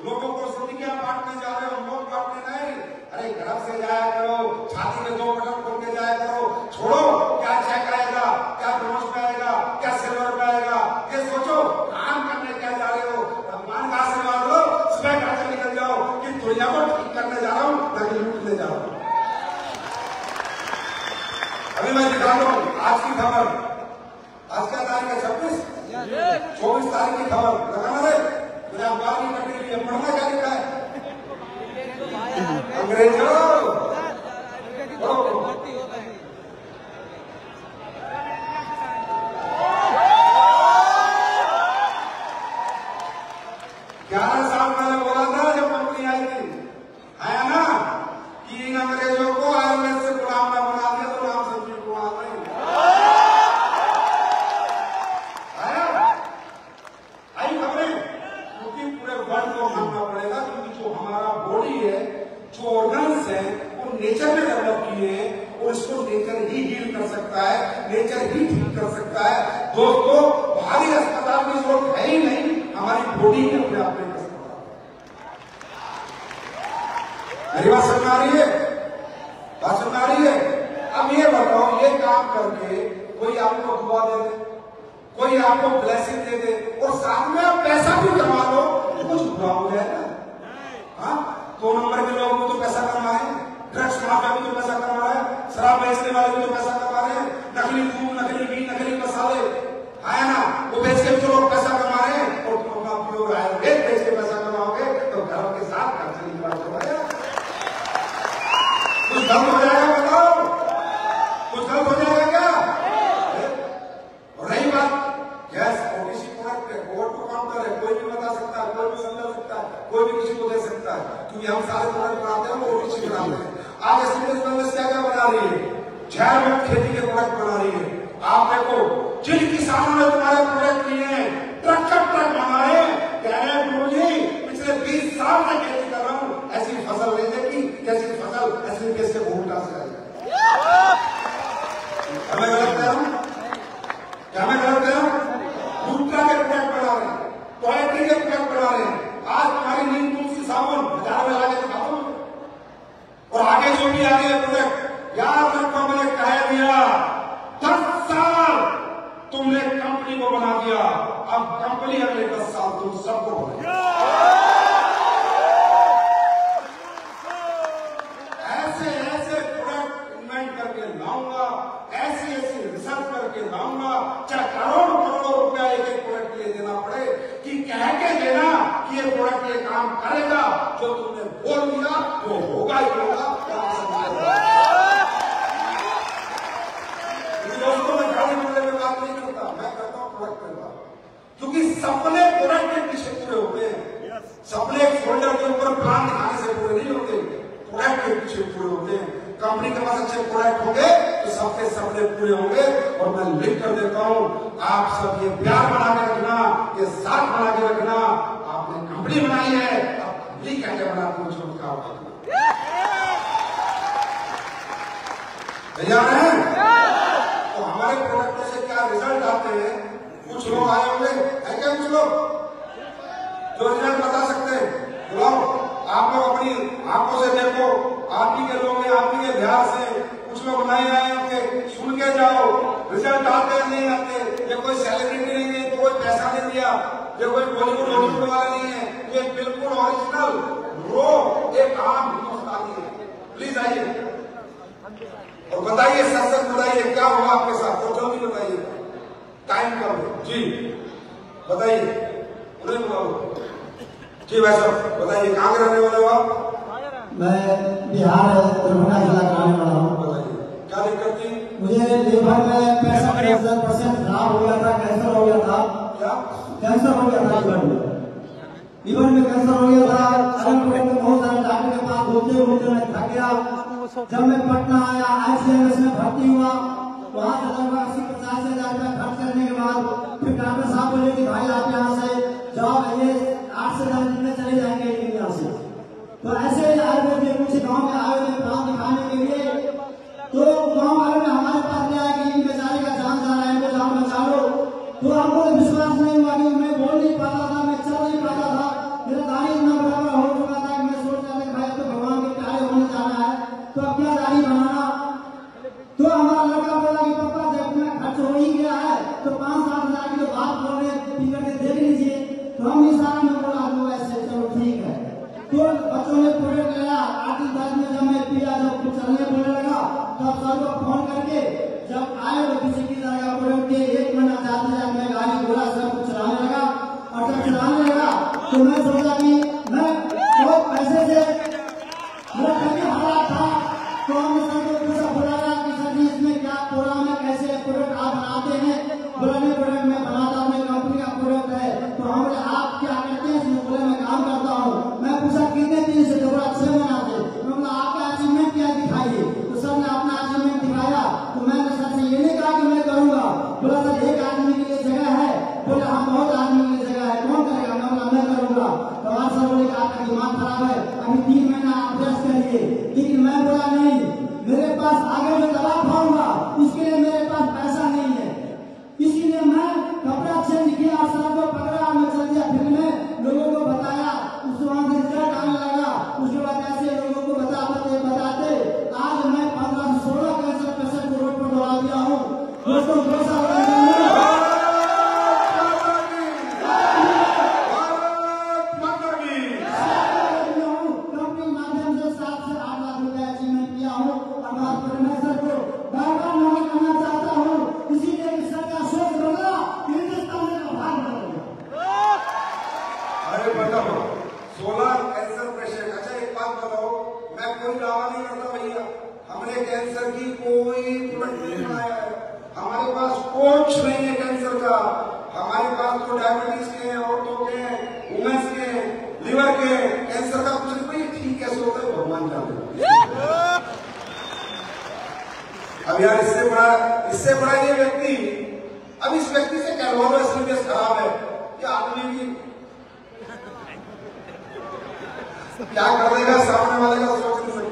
A: लोगों को सब्जियां बांटने जा रहे हो, नोट बांटने नहीं। अरे घर से जाया करो, छाती में 2 बटन खोल के जाया करो। छोड़ो क्या चेक आएगा, क्या ब्रोंज पे आएगा, क्या सिल्वर पे आएगा, ये सोचो काम करने क्या जा रहे हो। भगवान का आशीर्वाद लो, सुबह घर से निकल जाओ कि दुनिया को ठीक करने जा रहा हूं, ना कि लूटने जा रहा हूं। अभी मैं दिखा रहा हूं आज की खबर। आज क्या तारीख है? 26, 24 तारीख की खबर लगाना दे। मुझे अखबार की कटी हुई है, पढ़ना क्या लिखा है? अंग्रेजों नेचर ने डेवलप किए हैं और इसको नेचर ही हील कर सकता है, नेचर ही ठीक कर सकता है। दोस्तों बाहरी अस्पताल की जरूरत है ही नहीं, हमारी बॉडी ने अपने आप में कसम खा। मेरी बात समझ आ रही है? बात समझ आ रही है? अब ये बताओ, ये काम करके कोई आपको दुआ दे दे, कोई आपको ब्लेसिंग दे दे और साथ में आप पैसा भी कमा लो, कुछ बुरा हो जाएगा? हाँ, 2 नंबर के लोग भी तो पैसा कमा रहे हैं, ड्रग्स माफिया भी तो पैसा कमा रहे हैं, शराब बेचने वाले भी तो पैसा कमा रहे हैं, नकली दूध, नकली घी, नकली मसाले है ना, वो बेच के भी तो लोग पैसा कमा रहे हैं। और तुम अपना प्योर आयुर्वेद बेच के पैसा कमाओगे तो घर के साथ खर्च नहीं करा, कुछ गलत हो जाएगा? बताओ, कुछ गलत हो जाएगा क्या? और रही बात गैस, ओटीसी प्रोडक्ट है, ओवर टू काउंटर है, कोई भी बता सकता है, कोई भी समझा सकता है, कोई भी किसी को दे सकता है, क्योंकि हम सारे प्रोडक्ट बनाते हैं, वो ओटीसी बनाते हैं। आज एसएमएस बिजनेस क्या बना रही है? जैव मुक्त खेती के प्रोडक्ट बना रही है। आप देखो, जिन किसानों ने तुम्हारे प्रोडक्ट लिए हैं, ट्रक मंगाए, कह रहे हैं गुरुजी पिछले 20 साल से खेती कर रहा हूं, ऐसी फसल नहीं देखी, कैसी फसल ऐसी कैसे भूटा से आई। हमें गलत कह रहा हूं क्या? मैं गलत कह रहा हूं? भूटा के प्रोडक्ट बना रहे हैं, क्वालिटी के प्रोडक्ट बना रहे हैं। आज तुम्हारी नीम तुलसी साबुन बाजार में लाके दिखा दो, और आगे जो भी आ रहे हैं प्रोडक्ट, याद रखो मैंने कह दिया 10 साल तुमने कंपनी को बना दिया, अब कंपनी अगले 10 साल तुम सबको बनाएगी। ऐसे ऐसे प्रोडक्ट इन्वेंट करके लाऊंगा, ऐसी ऐसी रिसर्च करके लाऊंगा, चाहे करोड़ों रुपया एक प्रोडक्ट के लिए देना पड़े, कि कह के देना कि ये प्रोडक्ट ये काम करेगा, जो तुमने बोल दिया वो होगा ही होगा। दोस्तों, मैं गाड़ी बोलने में बात नहीं करता, मैं करता हूं प्रोडक्ट में बात, क्योंकि सपने प्रोडक्ट के पीछे पूरे होते हैं। सपने एक फोल्डर के ऊपर प्लान दिखाने से पूरे नहीं होते, प्रोडक्ट के पीछे पूरे होते हैं। कंपनी के पास अच्छे प्रोडक्ट होंगे तो सबके सपने पूरे होंगे। और मैं लिख कर देता हूं, आप सब ये प्यार बना के रखना, ये साथ बना के रखना। आपने कंपनी बनाई है, अब कंपनी कैसे बनाती है उसका होगा। तैयार है? तो हमारे प्रोडक्टों से क्या रिजल्ट आते हैं? कुछ लोग आए होंगे, है क्या कुछ लोग जो रिजल्ट बता सकते हैं? बुलाओ, आप लोग अपनी आंखों से देखो, आप ही के लोग हैं, आप ही के ध्यान से। कुछ लोग नए आए होंगे, सुन के जाओ, रिजल्ट आते हैं नहीं आते। ये कोई सेलिब्रिटी नहीं है, कोई पैसा नहीं दिया, ये कोई बॉलीवुड हॉलीवुड वाला नहीं है, ये बिल्कुल ओरिजिनल रो एक आम हिंदुस्तानी है। प्लीज आइए और बताइए, सच बताइए क्या हुआ आपके साथ, तो जल्दी बताइए, टाइम कम है जी, बताइए, उन्हें बुलाओ जी। भाई साहब बताइए, कहाँ के रहने वाले हो आप?
B: मैं बिहार दरभंगा जिला का रहने वाला हूँ।
A: बताइए क्या दिक्कत थी?
B: मुझे लीवर में 65% खराब हो गया था, कैंसर हो गया था।
A: क्या
B: कैंसर हो गया था? लीवर में कैंसर हो गया था। बहुत सारे डॉक्टर के पास घूमते घूमते मैं थक गया। जब मैं पटना आया, आईसीएमएस में भर्ती हुआ, वहाँ से लगभग 80-85 हजार रुपया खर्च करने के बाद फिर डॉक्टर साहब बोले कि भाई आप यहाँ से जाओ, ये 8 से 10 दिन में चले जाएंगे यहाँ से। तो ऐसे आयुर्वेद के कुछ गाँव में आए थे काम दिखाने के लिए, तो गाँव वालों ने हमारे पास लिया कि इन बेचारे का जान जा रहा है, इनको जान बचा लो। तो हमको विश्वास नहीं हुआ कि मैं बोल नहीं पाता था, मैं चल नहीं पाता था, मेरा दाढ़ी इतना बराबर हो चुका था कि मैं सोच रहा था कि भाई तो भगवान के प्यारे होने जाना है, तो अब क्या दाढ़ी बनाना। तो हमारा लड़का बोला कि पापा जब मैं खर्च हो ही गया है तो 5-7 हजार की तो बात बोल रहे पी करके देख लीजिए। तो हम इशारा में बोला तो ऐसे चलो ठीक है। तो बच्चों ने प्रोडक्ट लिया, 8-10 दिन में जब मैं पिया, जब कुछ चलने बोलने लगा, तब सर को फोन करके जब आए तो किसी की तरह प्रोडक्ट के 1 महीना जाते जाते मैं गाड़ी घोड़ा सब कुछ चलाने लगा। और जब
A: हमारे पास तो डायबिटीज के, औरतों के, वुमेन्स के, लिवर के, कैंसर का कुछ नहीं, ठीक कैसे होता है भगवान जाने। अब यार इससे बड़ा ये व्यक्ति, अब इस व्यक्ति से कहलवा लो एसलीबीएस खराब है, क्या आदमी भी क्या कर देगा सामने वाले का सोच नहीं सकते।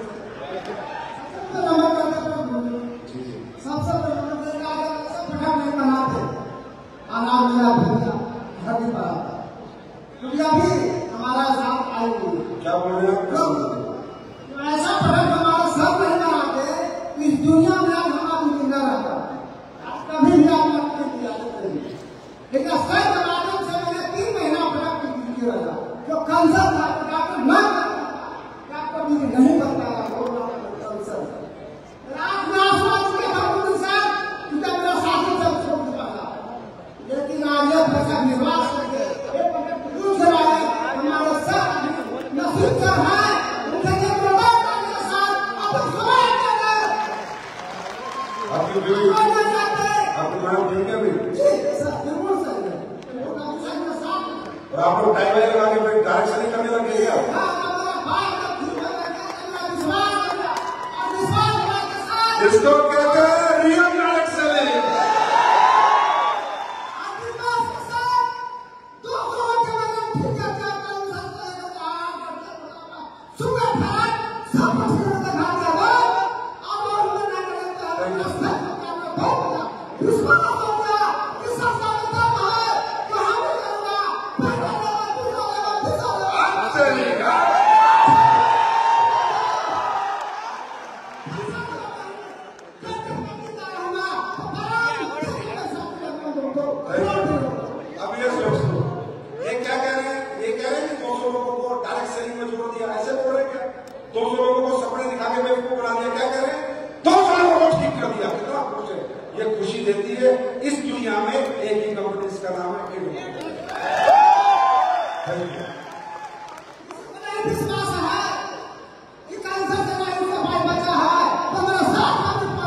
B: हमारा साथ आएगी
A: क्या बोल रहे हैं?
B: ऐसा प्रकट हमारा सब नहीं बनाते इस दुनिया में हमारी जिंदा रहता कभी भी आप लेकिन सही माध्यम से मैंने 3 महीना प्रकट किया जो कैंसर था डॉक्टर मैं कभी नहीं बताया कैंसर रात में आसमान के हम साथ मेरा साथी सब छोड़ चुका था, लेकिन आज ये पैसा निवास करके दूसरा हमारे साथ नसीब का है उनके प्रभाव के साथ अपन समाज के
A: आपकी बीवी आपकी मैडम ठीक है भी?
B: बिल्कुल सही है।
A: और आप लोग टाइम लगा के फिर डायरेक्शन ही करने लगे क्या? इसको कहते हैं रियल डायरेक्शन। देती है इस दुनिया में एक ही कंपनी, इसका नाम है
B: विश्वास है कि कैंसर से नहीं उसका भाई बचा है तो मेरा साथ उनके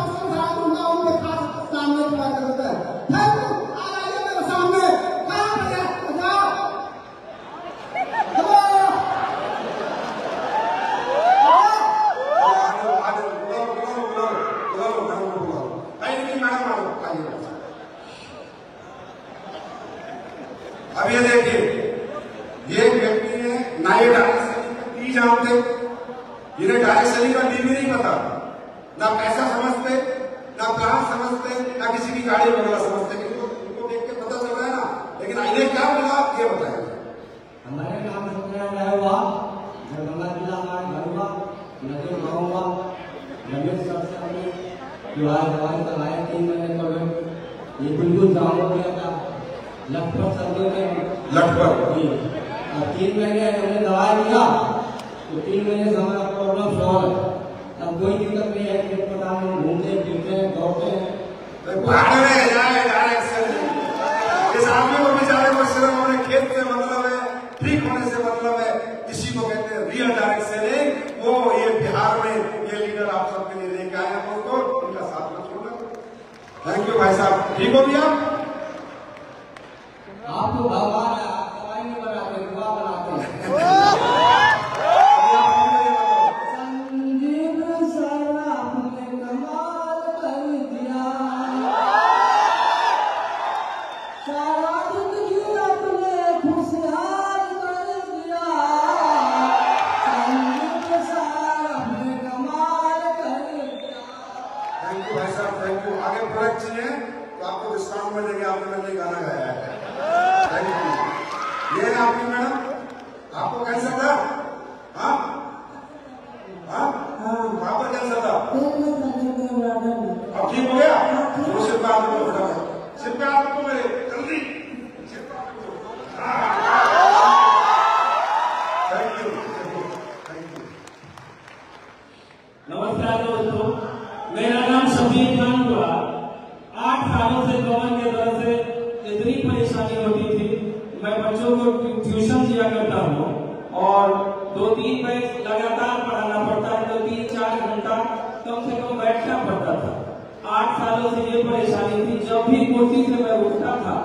B: पास सामने खड़ा कर देता है। आ जाइए मेरे सामने, कहाँ पर है? जाओ
A: अब ये देखिए, ये व्यक्ति ने ना ये डायरेक्ट सेलिंग का डी जानते, इन्हें डायरेक्ट सेलिंग का डी भी नहीं पता, ना पैसा समझते, ना प्लान समझते, ना किसी की गाड़ी वगैरह समझते। इनको देख के पता चल रहा है ना, लेकिन इन्हें क्या मिला ये बताया।
B: हमारे काम हुआ जब गंगा जिला हमारे घर हुआ, नदी गाँव हुआ, रमेश सर से हमने दवाई करवाया 3 महीने पहले, ये बिल्कुल गाँव हो गया था लगभग सर्दियों में
A: लगभग
B: जी। और 3 महीने हमने दवाई दिया तो 3 महीने से हमारा प्रॉब्लम सॉल्व है। अब कोई दिक्कत नहीं है, अस्पताल में घूमते फिरते हैं, दौड़ते हैं।
A: इस आदमी को बेचारे को सिर्फ अपने खेत से मतलब है, ठीक होने से मतलब है, इसी को कहते हैं रियल डायरेक्ट सेलिंग। वो ये बिहार में ये लीडर आप सबके लिए लेके आए हैं, उसको उनका साथ में छोड़ना। थैंक यू भाई साहब, ठीक हो गया।
B: आप तो भगवान है, आप दवाई नहीं बनाते, दुआ बनाते हैं। संजीव सर आपने कमाल कर दिया, सारा जिंदगी आपने खुशहाल कर दिया। संजीव सर आपने कमाल कर दिया।
A: थैंक यू भाई साहब, थैंक यू। आगे प्रोडक्ट चाहिए तो आपको डिस्काउंट मिलेंगे, आपने मैंने गाना गाया है। ये ना आपकी मैडम, आपको कैंसर था? हाँ हाँ वहां पर कैंसर था, अब ठीक हो गया? तो सिर पे हाथ रखो फटाफट, सिर पे हाथ रखो मेरे, जल्दी सिर पे हाथ रखो। Thank you, thank you.
C: नमस्कार दोस्तों, मेरा नाम शफीक खान हुआ। 8 सालों से गवर्नमेंट की तरफ से इतनी परेशानी होती थी, मैं बच्चों को ट्यूशन दिया करता हूँ और 2-3 बैच लगातार पढ़ाना पड़ता है, तो 3-4 घंटा कम से कम बैठना पड़ता था। 8 सालों से ये परेशानी थी। जब भी कुर्सी से मैं उठता था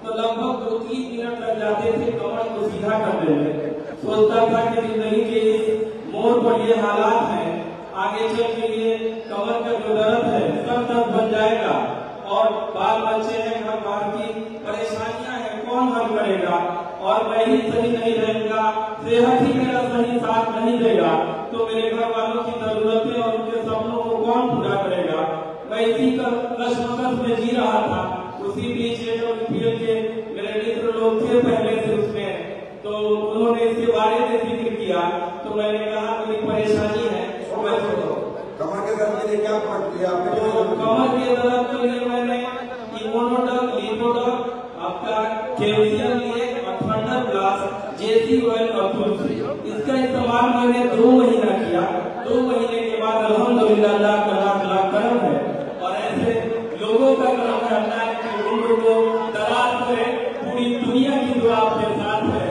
C: तो लगभग 2-3 मिनट लग जाते थे कमर को सीधा करने में। सोचता था कि जिंदगी के इस मोड़ पर ये हालात हैं, आगे चल के ये कमर का जो दर्द है सब दर्द बन जाएगा और बाल बच्चे हैं, घर बार की परेशानियां हैं, कौन हल करेगा और मैं ही सही नहीं रहूंगा, सेहत ही मेरा सही साथ नहीं देगा तो मेरे घर वालों की जरूरतें और उनके सपनों को कौन पूरा करेगा। मैं इसी का कश्मकश में जी रहा था। उसी बीच के मेरे मित्र लोग थे पहले से उसमें, तो उन्होंने इसके बारे में जिक्र किया तो मैंने कहा मेरी परेशानी है।
A: कमर के दर्द के लिए क्या किया आपने?
C: कमर के दर्द के लिए मैंने इम्यूनोडॉक, लिपोडॉक, आपका कैल्शियम लिए और थंडर प्लस, जेसी ऑयल और तुलसी, इसका इस्तेमाल मैंने 2 महीना किया। 2 महीने के बाद अल्हम्दुलिल्लाह अल्लाह का लाख करम है और ऐसे लोगों का करम करना है कि उन लोगों को दराज करे। पूरी दुनिया की दुआ आपके साथ है,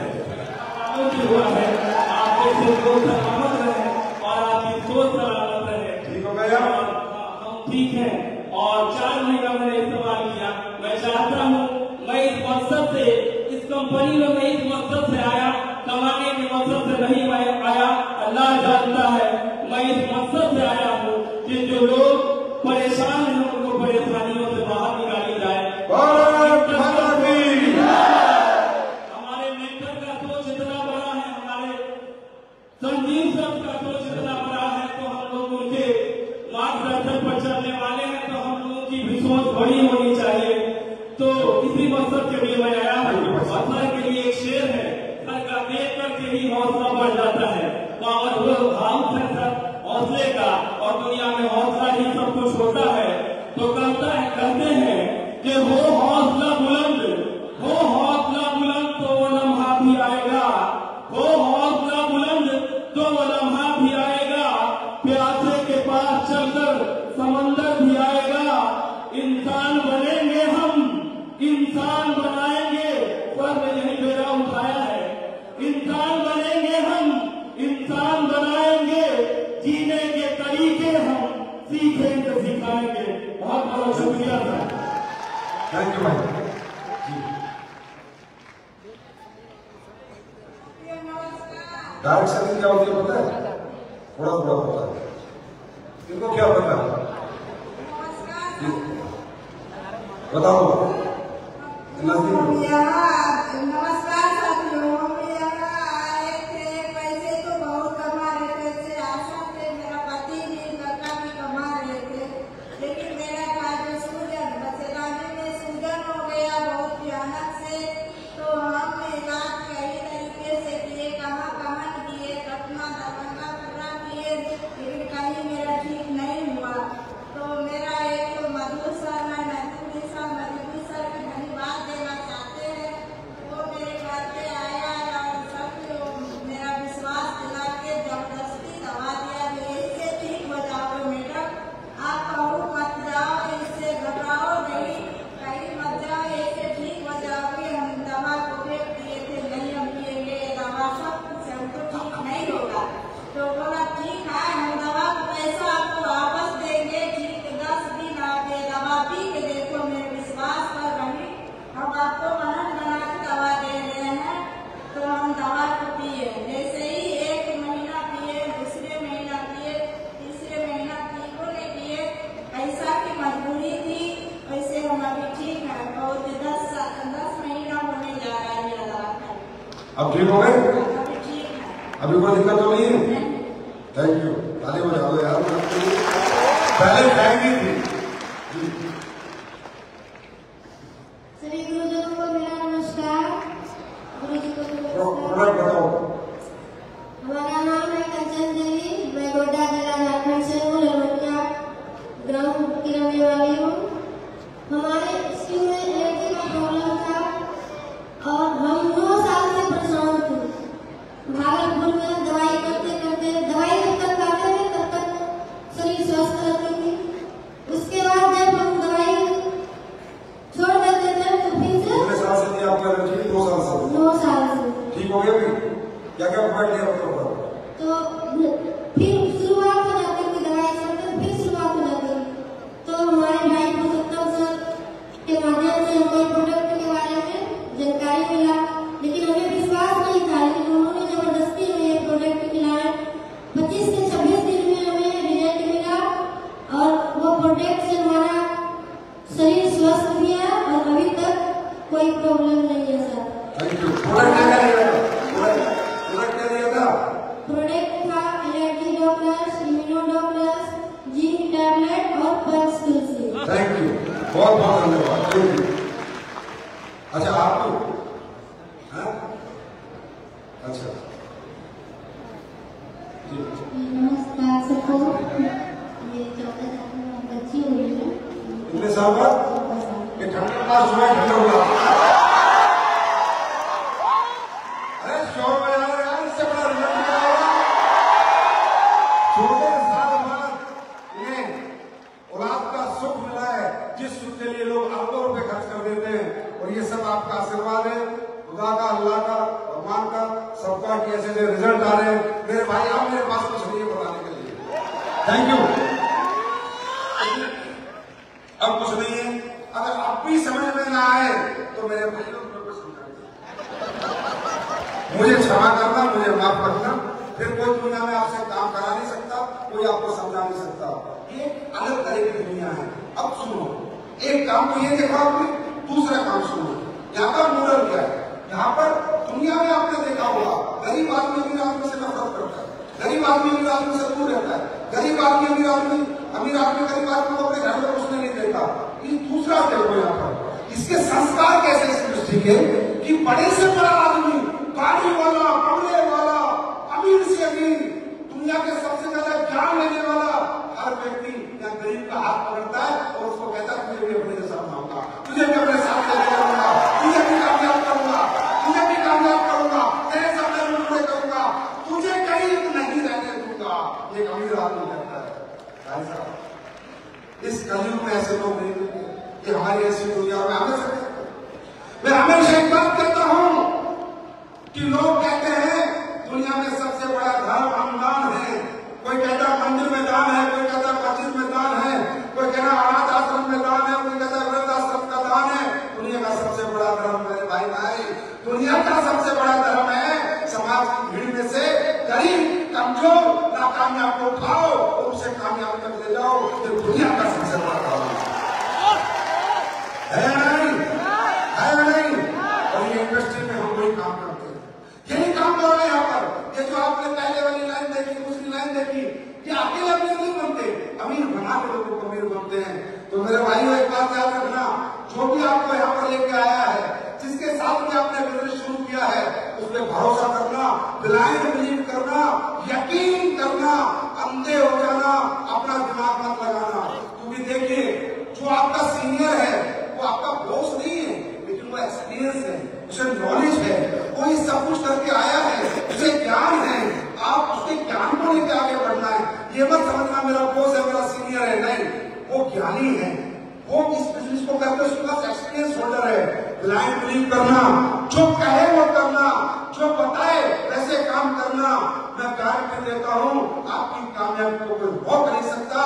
C: हुआ है आपके लोग सलामत रहे और आपकी सोच सलामत रहे।
A: ठीक हो गया?
C: हम ठीक है और 4 महीना मैंने इस्तेमाल किया। मैं चाहता हूँ मैं इस मकसद से, इस कंपनी में मैं इस मकसद से आया, कमाने के मकसद से नहीं आया, अल्लाह जानता है। मैं इस मकसद से आया हूँ कि जो लोग परेशान हैं उनको परेशानियों से बाहर निकाली जाए। हमारे मेंटर का सोच इतना बड़ा है, हमारे संजीव सर का सोच इतना बड़ा है, तो हम लोग उनके मार्गदर्शन पर चलने वाले हैं, तो हम लोगों की भी सोच बड़ी होनी चाहिए। तो इसी मकसद के लिए मैं आया हूँ। सर के लिए एक शेर है, सर का देख करके ही हौसला बढ़ जाता है और वो हाउस है सर हौसले का और दुनिया में हौसला ही सब कुछ होता है। तो कहते हैं कि हो हौसला बुलंद, हो हौसला बुलंद तो वो लम्हा भी आएगा, हो हौसला बुलंद तो वो लम्हा भी आएगा, प्यासे के पास चलकर समंदर भी आएगा। इंसान बनेंगे हम, इंसान बनाएंगे, सर ने यही बेड़ा उठाया है। इंसान बनेंगे हम, इंसान बनाएंगे, जीने के तरीके हम सीखेंगे सिखाएंगे। बहुत बहुत शुक्रिया सर।
A: थैंक यू भाई। डायरेक्शन क्या होती है पता है? थोड़ा थोड़ा पता है, इनको क्या पता है बताओ।
D: नमस्कार साथियों, हम यहाँ आए थे। पैसे तो बहुत कमा रहे थे, आशा से मेरा पति भी लड़का भी कमा रहे थे, लेकिन मेरा जो सूजन बचेदाने में सूजन हो गया बहुत भयानक से। तो हम इलाज कई तरीके से किए, कहाँ किए, पटना दरभंगा पूरा किए, लेकिन कहीं मेरा ठीक नहीं हुआ। तो मेरा एक मधु सर है, मधुबी सर की धन्यवाद देना चाहते हैं। वो मेरे घर पे आया और सब मेरा विश्वास दिला के जबरदस्ती दवा दिया कि इससे ठीक हो जाओगे मैडम, आप कहूँ मत जाओ, इससे घबराओ नहीं, कहीं मत जाओ, इससे ठीक हो जाओगे। हम दवा को फेंक दिए थे, नहीं हम पिएंगे दवा, सब कुछ हमको ठीक नहीं होगा। तो बोला ठीक है, हम दवा का पैसा आपको वापस देंगे, ठीक 10 दिन आप ये दवा पी के देखो, मेरे विश्वास पर रही, हम आपको मनन बना के दवा दे रहे हैं। तो हम दवा को पिए, जैसे ही 1 महीना पिए, दूसरे महीना पिए, तीसरे महीना ठीक होने किए, पैसा की मजबूरी थी, वैसे हम अभी ठीक है। बहुत 10 महीना होने जा रहा है मेरा दवा का।
A: अब ठीक हो गए?
D: अभी ठीक है,
A: अभी कोई दिक्कत तो नहीं है? थैंक यू, ताली बजा दो यार। पहले थैंक यू थी।
D: सभी गुरुजनों को मेरा नमस्कार। गुरुजी को
A: प्रोडक्ट बताओ।
D: हमारा नाम है कंचन देवी, मैं गोड्डा जिला झारखंड से हूँ, ललोटिया ग्राम की रहने वाली हूँ। हमारे स्किन में एलर्जी का प्रॉब्लम था और हम 2 साल से परेशान थे। भागलपुर में दवाई करते करते, दवाई जब तक खाते थे तब तक शरीर स्वस्थ रहती थी। उसके बाद जब हम दवाई छोड़ देते थे तो फिर से
A: कितने साल से थी आपकी एलर्जी? 2 साल से।
D: 2 साल से
A: ठीक हो गया भी? क्या क्या प्रोडक्ट लिया बताओ।
D: तो फिर शुरुआत हो जाती थी दवाई से, फिर शुरुआत हो जाती थी। तो हमारे भाई पुरुषोत्तम सर के माध्यम से हमको प्रोडक्ट के बारे में
A: अच्छा आप हो? हाँ? अच्छा
E: नमस्कार सबको। ये 14 बच्ची हुई है।
A: कितने साल बाद ये ठंडा पास हुआ है, ठंडा हुआ? अरे शोर बजा रहे यार, इससे बड़ा रिजल्ट क्या होगा? 14 साल बाद ये औलाद का सुख मिला है, जिस सुख के लिए लोग अरबों रुपए खर्च कर देते हैं, और ये सब आपका आशीर्वाद है, खुदा का, अल्लाह का, भगवान का, सबका कि ऐसे ऐसे रिजल्ट आ रहे हैं। मेरे भाई आप मेरे पास कुछ नहीं है बताने के लिए, थैंक यू। अब कुछ नहीं है, अगर आप भी समझ में ना आए तो मेरे भाइयों को समझा दीजिए। मुझे क्षमा करना, मुझे माफ करना, फिर कोई दुनिया में आपसे काम करा नहीं सकता, कोई आपको समझा नहीं सकता। ये अलग तरह की दुनिया है। अब सुनो, एक काम तो ये देखा आपने, दूसरा काम सुनो। यहाँ पर मॉडल क्या है? यहाँ पर दुनिया में आपने देखा होगा, गरीब आदमी अमीर आदमी से नफरत करता है, गरीब आदमी अमीर आदमी से दूर रहता है, गरीब आदमी अमीर आदमी गरीब आदमी को अपने घर में घुसने नहीं देता। ये दूसरा देखो यहाँ पर, इसके संस्कार कैसे इस दृष्टि के कि बड़े से बड़ा आदमी, गाड़ी वाला, बंगले वाला, अमीर से अमीर, दुनिया के सबसे ज्यादा ज्ञान लेने वाला हर व्यक्ति यहाँ गरीब का हाथ पकड़ता है और उसको कहता है तुझे भी अपने जैसा बनाऊंगा, तुझे भी अपने साथ लेके करूंगा, तुझे भी कामयाब करूंगा, तुझे भी कामयाब करूंगा, तेरे सपने पूरे करूंगा, तुझे गरीब नहीं रहने दूंगा। ये अमीर आदमी कहता है। भाई साहब, इस कलयुग में ऐसे लोग नहीं मिलते कि हमारी ऐसी दुनिया में आगे सके। मैं हमेशा एक बात कहता हूं कि लोग कहते हैं दुनिया में सबसे बड़ा धर्म अनुदान है। कोई कहता मंदिर में दान है, कोई कहता मस्जिद में दान है, कोई कहता अनाथ आश्रम में दान है, कोई कहता वृद्ध आश्रम का दान है। दुनिया का सबसे बड़ा धर्म, मेरे भाई, दुनिया का सबसे बड़ा धर्म है समाज की भीड़ में से गरीब, कमजोर, नाकामयाब को उठाओ और उसे कामयाब तक ले जाओ। ये दुनिया का सबसे बड़ा धर्म है नहीं? और ये इंडस्ट्री में हम वही काम करते हैं, यही काम कर रहे हैं यहाँ पर। ये जो आपने पहले वाली लाइन देखी, दूसरी लाइन देखी, ये अकेले अमीर नहीं बनते, अमीर बना के लोगों को अमीर बनते हैं। तो मेरे भाइयों एक बात याद रखना, जो भी आपको यहाँ पर लेके आया है, जिसके साथ में आपने बिजनेस शुरू किया है, उस पर भरोसा करना, ब्लाइंड बिलीव करना, यकीन करना, अंधे हो जाना, अपना दिमाग मत लगाना। क्योंकि देखिए, जो आपका सीनियर है वो आपका बॉस नहीं है, लेकिन वो एक्सपीरियंस है, उसे नॉलेज है, वो ये सब कुछ करके आया है, उसे ज्ञान है। आप उसके ज्ञान को लेकर आगे बढ़ना है। ये मत समझना मेरा बॉस है, मेरा सीनियर है, नहीं, वो ज्ञानी है, वो इस बिजनेस को करके उसके पास एक्सपीरियंस होल्डर है। ब्लाइंड बिलीव करना, जो कहे वो करना, जो बताए वैसे काम करना। मैं गारंटी देता हूं आपकी कामयाबी को कोई रोक नहीं सकता।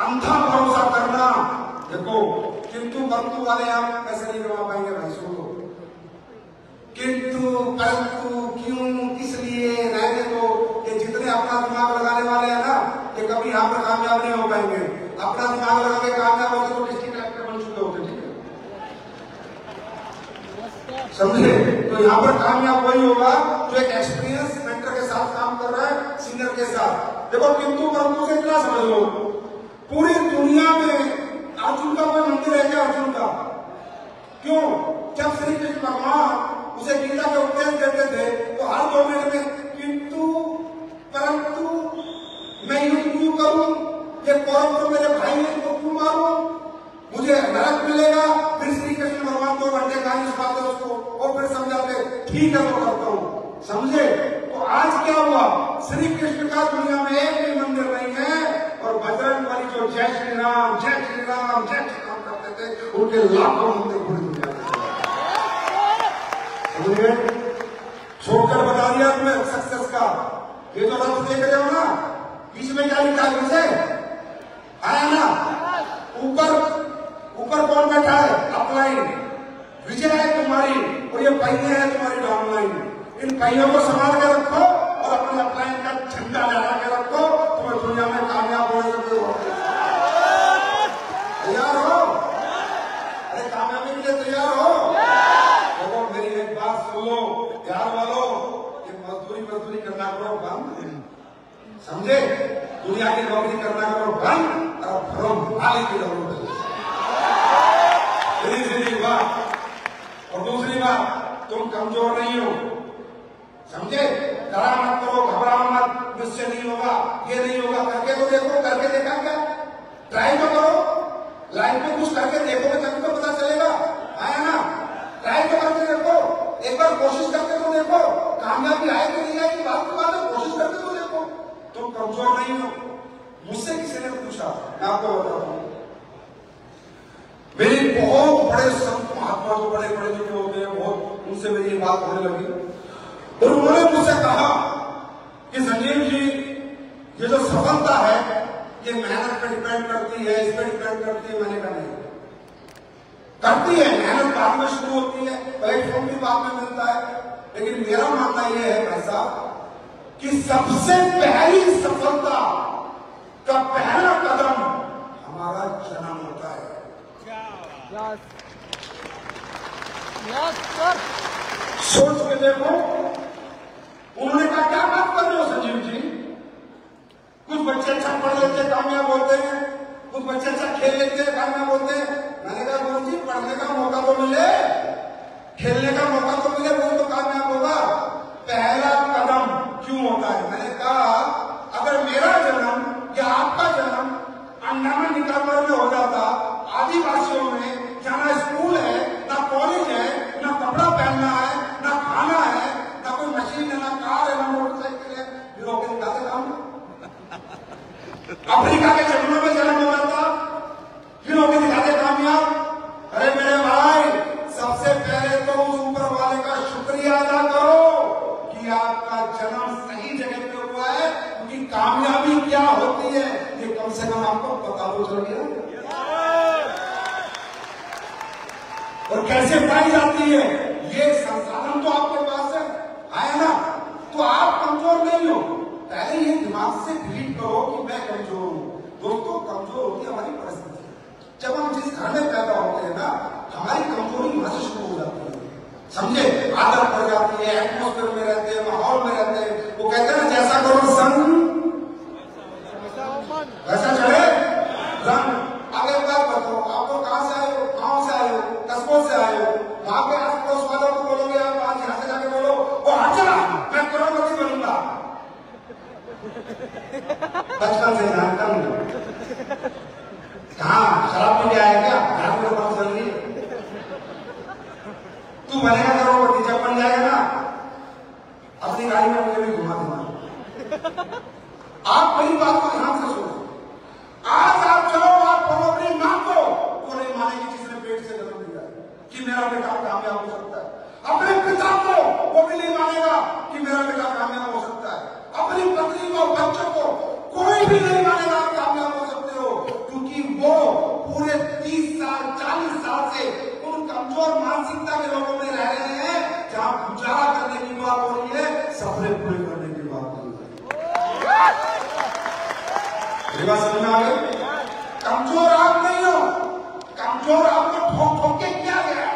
A: अंधा भरोसा करना, देखो किंतु परंतु वाले आप पैसे नहीं कमा पाएंगे भाई, सुनो, किंतु परंतु क्यों, इसलिए रहने दो। ये जितने अपना दिमाग लगाने वाले हैं ना, ये कभी यहाँ पर कामयाब नहीं हो पाएंगे। अपना दिमाग लगा के कामयाब होते तो डिस्ट्रिक्ट कलेक्टर बन चुके होते, ठीक है, समझे? तो यहाँ पर कामयाब वही होगा जो एक एक्सपीरियंस मेंटर के साथ काम कर रहा है, सीनियर के साथ। देखो किंतु परंतु से इतना समझ लो, पूरी दुनिया में अर्जुन का कोई मंदिर है क्या? अर्जुन का क्यों? जब श्री कृष्ण भगवान उसे गीता के उपदेश देते थे तो हर 2 मिनट में किंतु परंतु मैं युद्ध क्यों करूं, ये कौरव तो मेरे भाई ने, इसको क्यों मारूं, मुझे नरक मिलेगा। फिर श्री कृष्ण भगवान 2 घंटे कहानी सुनाते उसको और फिर समझाते, ठीक है वो करता हूं, समझे? तो आज क्या हुआ, श्री कृष्ण का दुनिया में एक भी मंदिर नहीं है, और बजरंग बली जो जय श्री राम जय श्री राम जय श्री राम करते थे, उनके लाखों मंदिर पूरी दुनिया में। छोड़कर बता दिया तुम्हें सक्सेस का। ये जो रथ देख रहे हो ना, बीच में क्या लिखा है मुझे आया ना, ऊपर कौन बैठा है? अपलाइन, विजय है तुम्हारी, और ये पहिए है तुम्हारी डाउनलाइन। इन पहियों को संभाल के रखो और अपने अपलाइन का झंडा लगा के रखो, तुम्हें दुनिया में कामयाब होने के लिए तैयार हो? अरे कामयाबी के लिए तैयार हो? देखो मेरी एक बात सुन लो यार वालों, ये मजदूरी करना करो बंद, समझे? दुनिया की नौकरी करना करो बंद, और भ्रम भाली की जरूरत है। और दूसरी बात, तुम कमजोर नहीं हो, समझे? डरा मत करो, घबराओ मत, मुझसे नहीं होगा, ये नहीं होगा, करके तो देखो, करके देखा क्या? ट्राई तो करो, लाइफ में कुछ करके देखोगे तभी तो पता चलेगा, है ना? ट्राई तो करके देखो, एक बार कोशिश करके तो देखो, कामयाबी आएगी नहीं आएगी बात की बात है, कोशिश करके तो देखो। तुम कमजोर नहीं हो। मुझसे किसी ने पूछा, मैं आपको बताता हूँ, मेरी बहुत बड़े संत महात्मा जो बड़े बड़े जो होते हैं, बहुत उनसे मेरी ये बात होने लगी और उन्होंने मुझसे कहा कि संजीव जी, ये जो सफलता है ये मेहनत पे डिपेंड करती है, इस पे डिपेंड करती है। मैंने कहा नहीं, करती है, मेहनत बाद में शुरू होती है, प्लेटफॉर्म भी बाद में मिलता है, लेकिन मेरा मानना यह है भाई साहब कि सबसे पहली सफलता का पहला कदम हमारा जन्म होता है। सोच के देखो, उन्होंने कहा क्या बात कर रहे हो संजीव जी, कुछ बच्चे अच्छा पढ़ लेते हैं कामयाब होते हैं, कुछ बच्चे अच्छा खेल लेते हैं कामयाब होते हैं। मैंने कहा गुरु जी, पढ़ने का मौका तो मिले, खेलने का मौका तो मिले, वो तो कामयाब होगा। पहला कदम क्यों होता है? मैंने कहा अगर मेरा जन्म या आपका जन्म अंडमान निकोबार में हो जाता, आदिवासियों में जहाँ ना स्कूल है, ना कॉलेज है, ना कपड़ा पहनना है, ना खाना है, ना कोई मशीन है, ना कार है, ना मोटरसाइकिल है, फिर वो क्या काम? अफ्रीका के जंगलों में जन्म हो जाता, फिर वो दिखाते कामयाब। अरे मेरे भाई, सबसे पहले तो उस ऊपर वाले का शुक्रिया अदा करो कि आपका जन्म सही जगह पे हुआ है, क्योंकि कामयाबी क्या होती है ये कम से कम आपको पता तो चल गया, और कैसे पाई जाती है ये संसाधन तो आपके पास है ना? तो आप कमजोर नहीं हो, पहले ये दिमाग से डिलीट करो कि मैं कमजोर हूं। दोस्तों, कमजोर होती है हमारी परिस्थिति। जब हम जिस घर में पैदा होते हैं ना, हमारी कमजोरी वहां से शुरू हो जाती है, समझे? आदत पड़ जाती है, एटमोस्फेयर में रहते हैं, माहौल में रहते हैं। वो कहते हैं ना, जैसा करो संग वैसा चले रंग। आगे बात बताओ, आप लोग कहां से आए हो, गांव से आए हो, कस्बों से आए हो, वहां पे आस पड़ोस वालों को बोलोगे आप, आज यहाँ से जाके बोलो वो हट जा, मैं करोड़पति बनूंगा। बचपन से जानता हूं, कहाँ शराब पी के आया क्या? घर में बात चल रही है, तू बनेगा करोड़पति, जब बन जाएगा ना अपनी गाड़ी में मुझे भी घुमा दूंगा। आप मेरी बात को ध्यान से सुनो, आज आप चलो, आप बोलो अपनी मां को, वो नहीं मानेगी जिसने पेट से जन्म दिया कि मेरा बेटा कामयाब हो सकता है। अपने पिता को वो भी नहीं मानेगा कि मेरा बेटा कामयाब हो सकता है। अपनी पत्नी को, बच्चों को कोई भी नहीं मानेगा आप कामयाब हो सकते हो, क्योंकि वो पूरे 30 साल 40 साल से उन कमजोर मानसिकता के लोगों में रह रहे हैं, जहां गुजारा करने की बात हो रही है, सपने पूरे करने की बात हो रही है। बात समझ में आ गई? कमजोर आप नहीं हो, कमजोर आपको ठोक ठोक के किया गया है,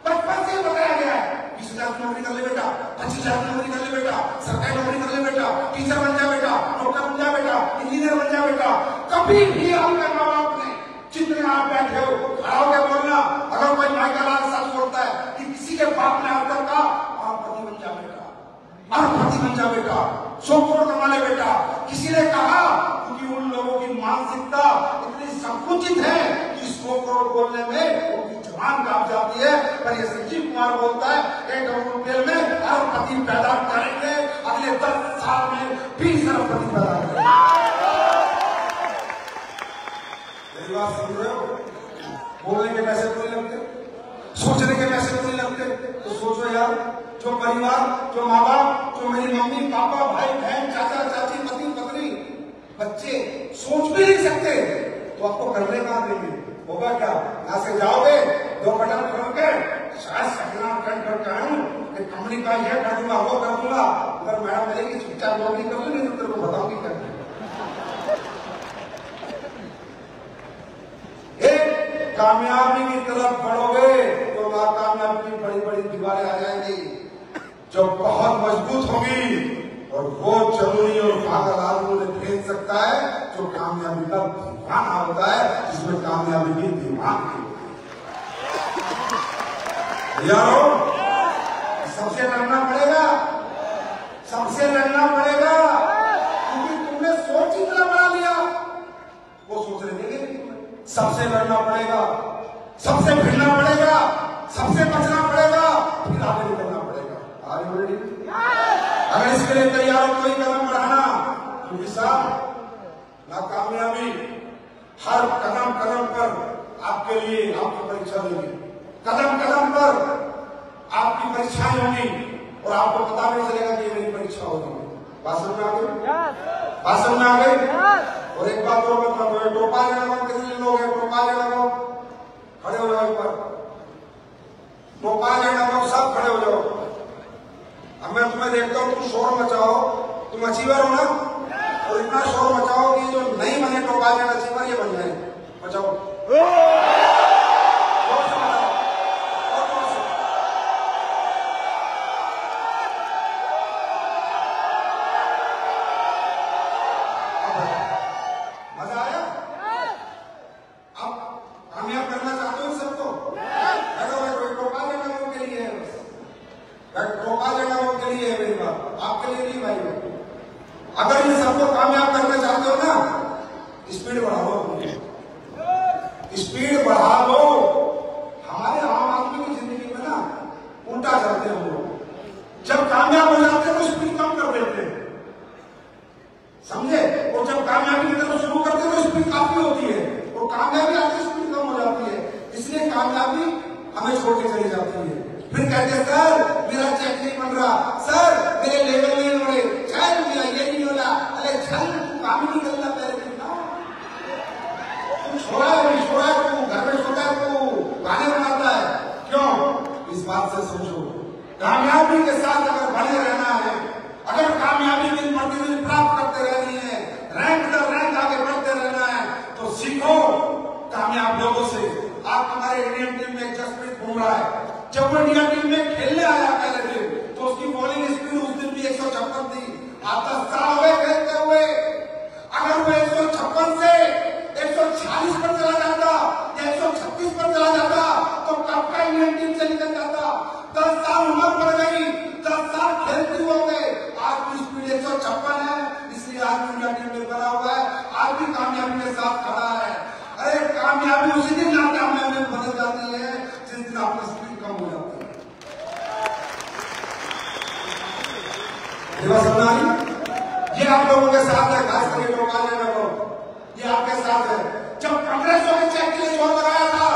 A: बचपन से बताया गया है 20,000 की नौकरी कर ले बेटा, 25,000 की नौकरी कर ले बेटा, सरकारी नौकरी कर ले बेटा, टीचर बन जा बेटा, डॉक्टर बन जा बेटा, इंजीनियर बन जा बेटा। कभी भी आपके माँ बाप ने, जितने आप बैठे हो, खड़ा होकर बोलना, अगर कोई माई का लाल सच बोलता है कि किसी के बाप ने आकर कहा अरबपति बन जा बेटा, अरबपति बन जा बेटा, 100 करोड़ कमा ले बेटा, किसी ने कहा, क्योंकि उन लोगों की मानसिकता इतनी संकुचित है कि 100 करोड़ बोलने में उनकी जबान कांप जाती है। पर ये संजीव कुमार बोलता है 1 करोड़ रुपए में अरबपति पैदा करेंगे, अगले 10 साल में 20 अरबपति पैदा करेंगे। मेरी बात समझ रहे हो? बोलने के पैसे तो नहीं लगते, सोचने के पैसे तो नहीं लगते। तो सोचो यार, जो परिवार, जो माँ बाप, जो मेरी मम्मी पापा भाई बहन चाचा चाची पति पत्नी बच्चे सोच भी नहीं सकते, तो आपको करने कहां देंगे? होगा क्या? यहां से जाओगे, 2 बटन खोलोगे, शायद सपना कर आऊं कि कंपनी का यह कर दूंगा, वो कर दूंगा, अगर मैडम मिलेगी चुपचाप नौकरी कर लूंगी, तो तेरे को बताऊंगी करना। एक कामयाबी की तरफ बढ़ोगे तो नाकामयाबी की बड़ी बड़ी दीवारें आ जाएंगी जो बहुत मजबूत होगी, और वो जरूरी और पागल आदमी ने फेंक सकता है जो कामयाबी का दीवाना होता है, जिसमें कामयाबी की दीवान की। यारो सबसे लड़ना पड़ेगा, सबसे लड़ना पड़ेगा, क्योंकि तुमने सोच इतना बना लिया, वो सोच रहे थे सबसे लड़ना पड़ेगा, सबसे भिड़ना पड़ेगा, सबसे बचना पड़ेगा, फिर आगे निकलना पड़ेगा। आगे बढ़ी अगर इसके लिए तैयार हो कोई कदम बढ़ाना, क्योंकि साहब नाकामयाबी हर कदम कदम पर आपके लिए आपकी परीक्षा देगी, कदम कदम पर आपकी परीक्षाएं होंगी और आपको पता नहीं चलेगा कि ये मेरी परीक्षा होगी। भाषण में आ गई, भाषण में आ गई। और एक बात और बता दो, टोपा लेना कितने लोग हैं, टोपा लेना खड़े हो जाओ, एक बार टोपा लेना सब खड़े हो जाओ। अब मैं तुम्हें देखता हूं, तुम शोर मचाओ, तुम अचीवर हो ना, और इतना शोर मचाओ कि जो नहीं बने टोपा लेना अचीवर ये बन जाए। मचाओ अगर ये सबको कामयाब करना चाहते हो ना, स्पीड बढ़ाओ, स्पीड बढ़ा लो। हमारे आम आदमी की जिंदगी में ना उल्टा चलते हैं हम लोग। जब कामयाब हो जाते हैं तो स्पीड कम कर देते हैं, समझे? और जब कामयाबी की तरफ शुरू करते हैं तो स्पीड काफी होती है, और कामयाबी आती स्पीड कम हो जाती है। इसलिए कामयाबी हमें छोड़ के चली जाती है। फिर कहते हैं सर मेरा चेक नहीं बन रहा, सर मेरे लेवल नहीं हो रहे, चल मेरा ये नहीं हो रहा। अरे चल तू काम ही नहीं करना, पहले तू छोड़ा है नहीं छोड़ा है, तू घर में छोटा है, तू गाने बनाता है क्यों? इस बात से समझो, कामयाबी के साथ अगर बने रहना है, अगर कामयाबी दिन प्रतिदिन प्राप्त करते रहनी है, रैंक दर रैंक आगे बढ़ते रहना है, तो सीखो कामयाब लोगों से। आप हमारे इंडियन टीम में जसप्रीत बुमराह है, जब वो इंडियन टीम में खेलने आया पहले दिन, तो उसकी बॉलिंग स्पीड उस दिन भी 156 थी। आज 10 साल हुए खेलते हुए, अगर वो 156 से 140 पर चला जाता या 136 पर चला जाता तो कब का इंडियन टीम से निकल जाता। 10 साल उम्र बढ़ गई, 10 साल खेलते हो गए, आज की स्पीड 156 है, इसलिए आज इंडिया टीम में बना हुआ है, आज भी कामयाबी के साथ खड़ा है। अरे कामयाबी उसी दिन नाकामयाबी में बदल जाती है जिस दिन आपकी स्पीड कम हो जाती है। ये आप लोगों के साथ है, खास करके टोपा लेना लोग, ये आपके साथ है। जब कांग्रेसों ने चेक के लिए जोर लगाया था,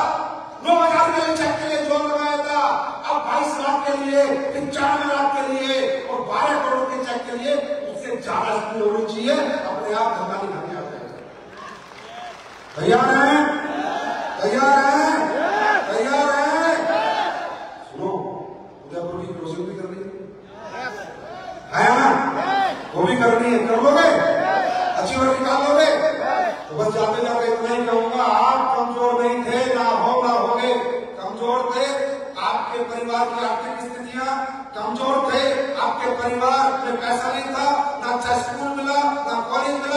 A: 9,000 के लिए चेक के लिए जोर लगाया था, अब 22 लाख के लिए, 95 लाख के लिए और 12 करोड़ के चेक के लिए उससे ज्यादा स्पीड होनी चाहिए। अपने आप धंधा निकालने आ जाए। तैयार है? तैयार है? तैयार है? सुनो, उदयपुर की क्रॉसिंग भी करनी है ना, वो भी करनी है, कर लोगे? अचीवर निकाल लोगे? तो बस जाते जाते इतना ही कहूंगा, आप कमजोर नहीं थे, ना होगे। कमजोर थे आपके परिवार की आर्थिक स्थितियां, कमजोर थे आपके परिवार में पैसा नहीं था, ना अच्छा स्कूल मिला, ना कॉलेज मिला,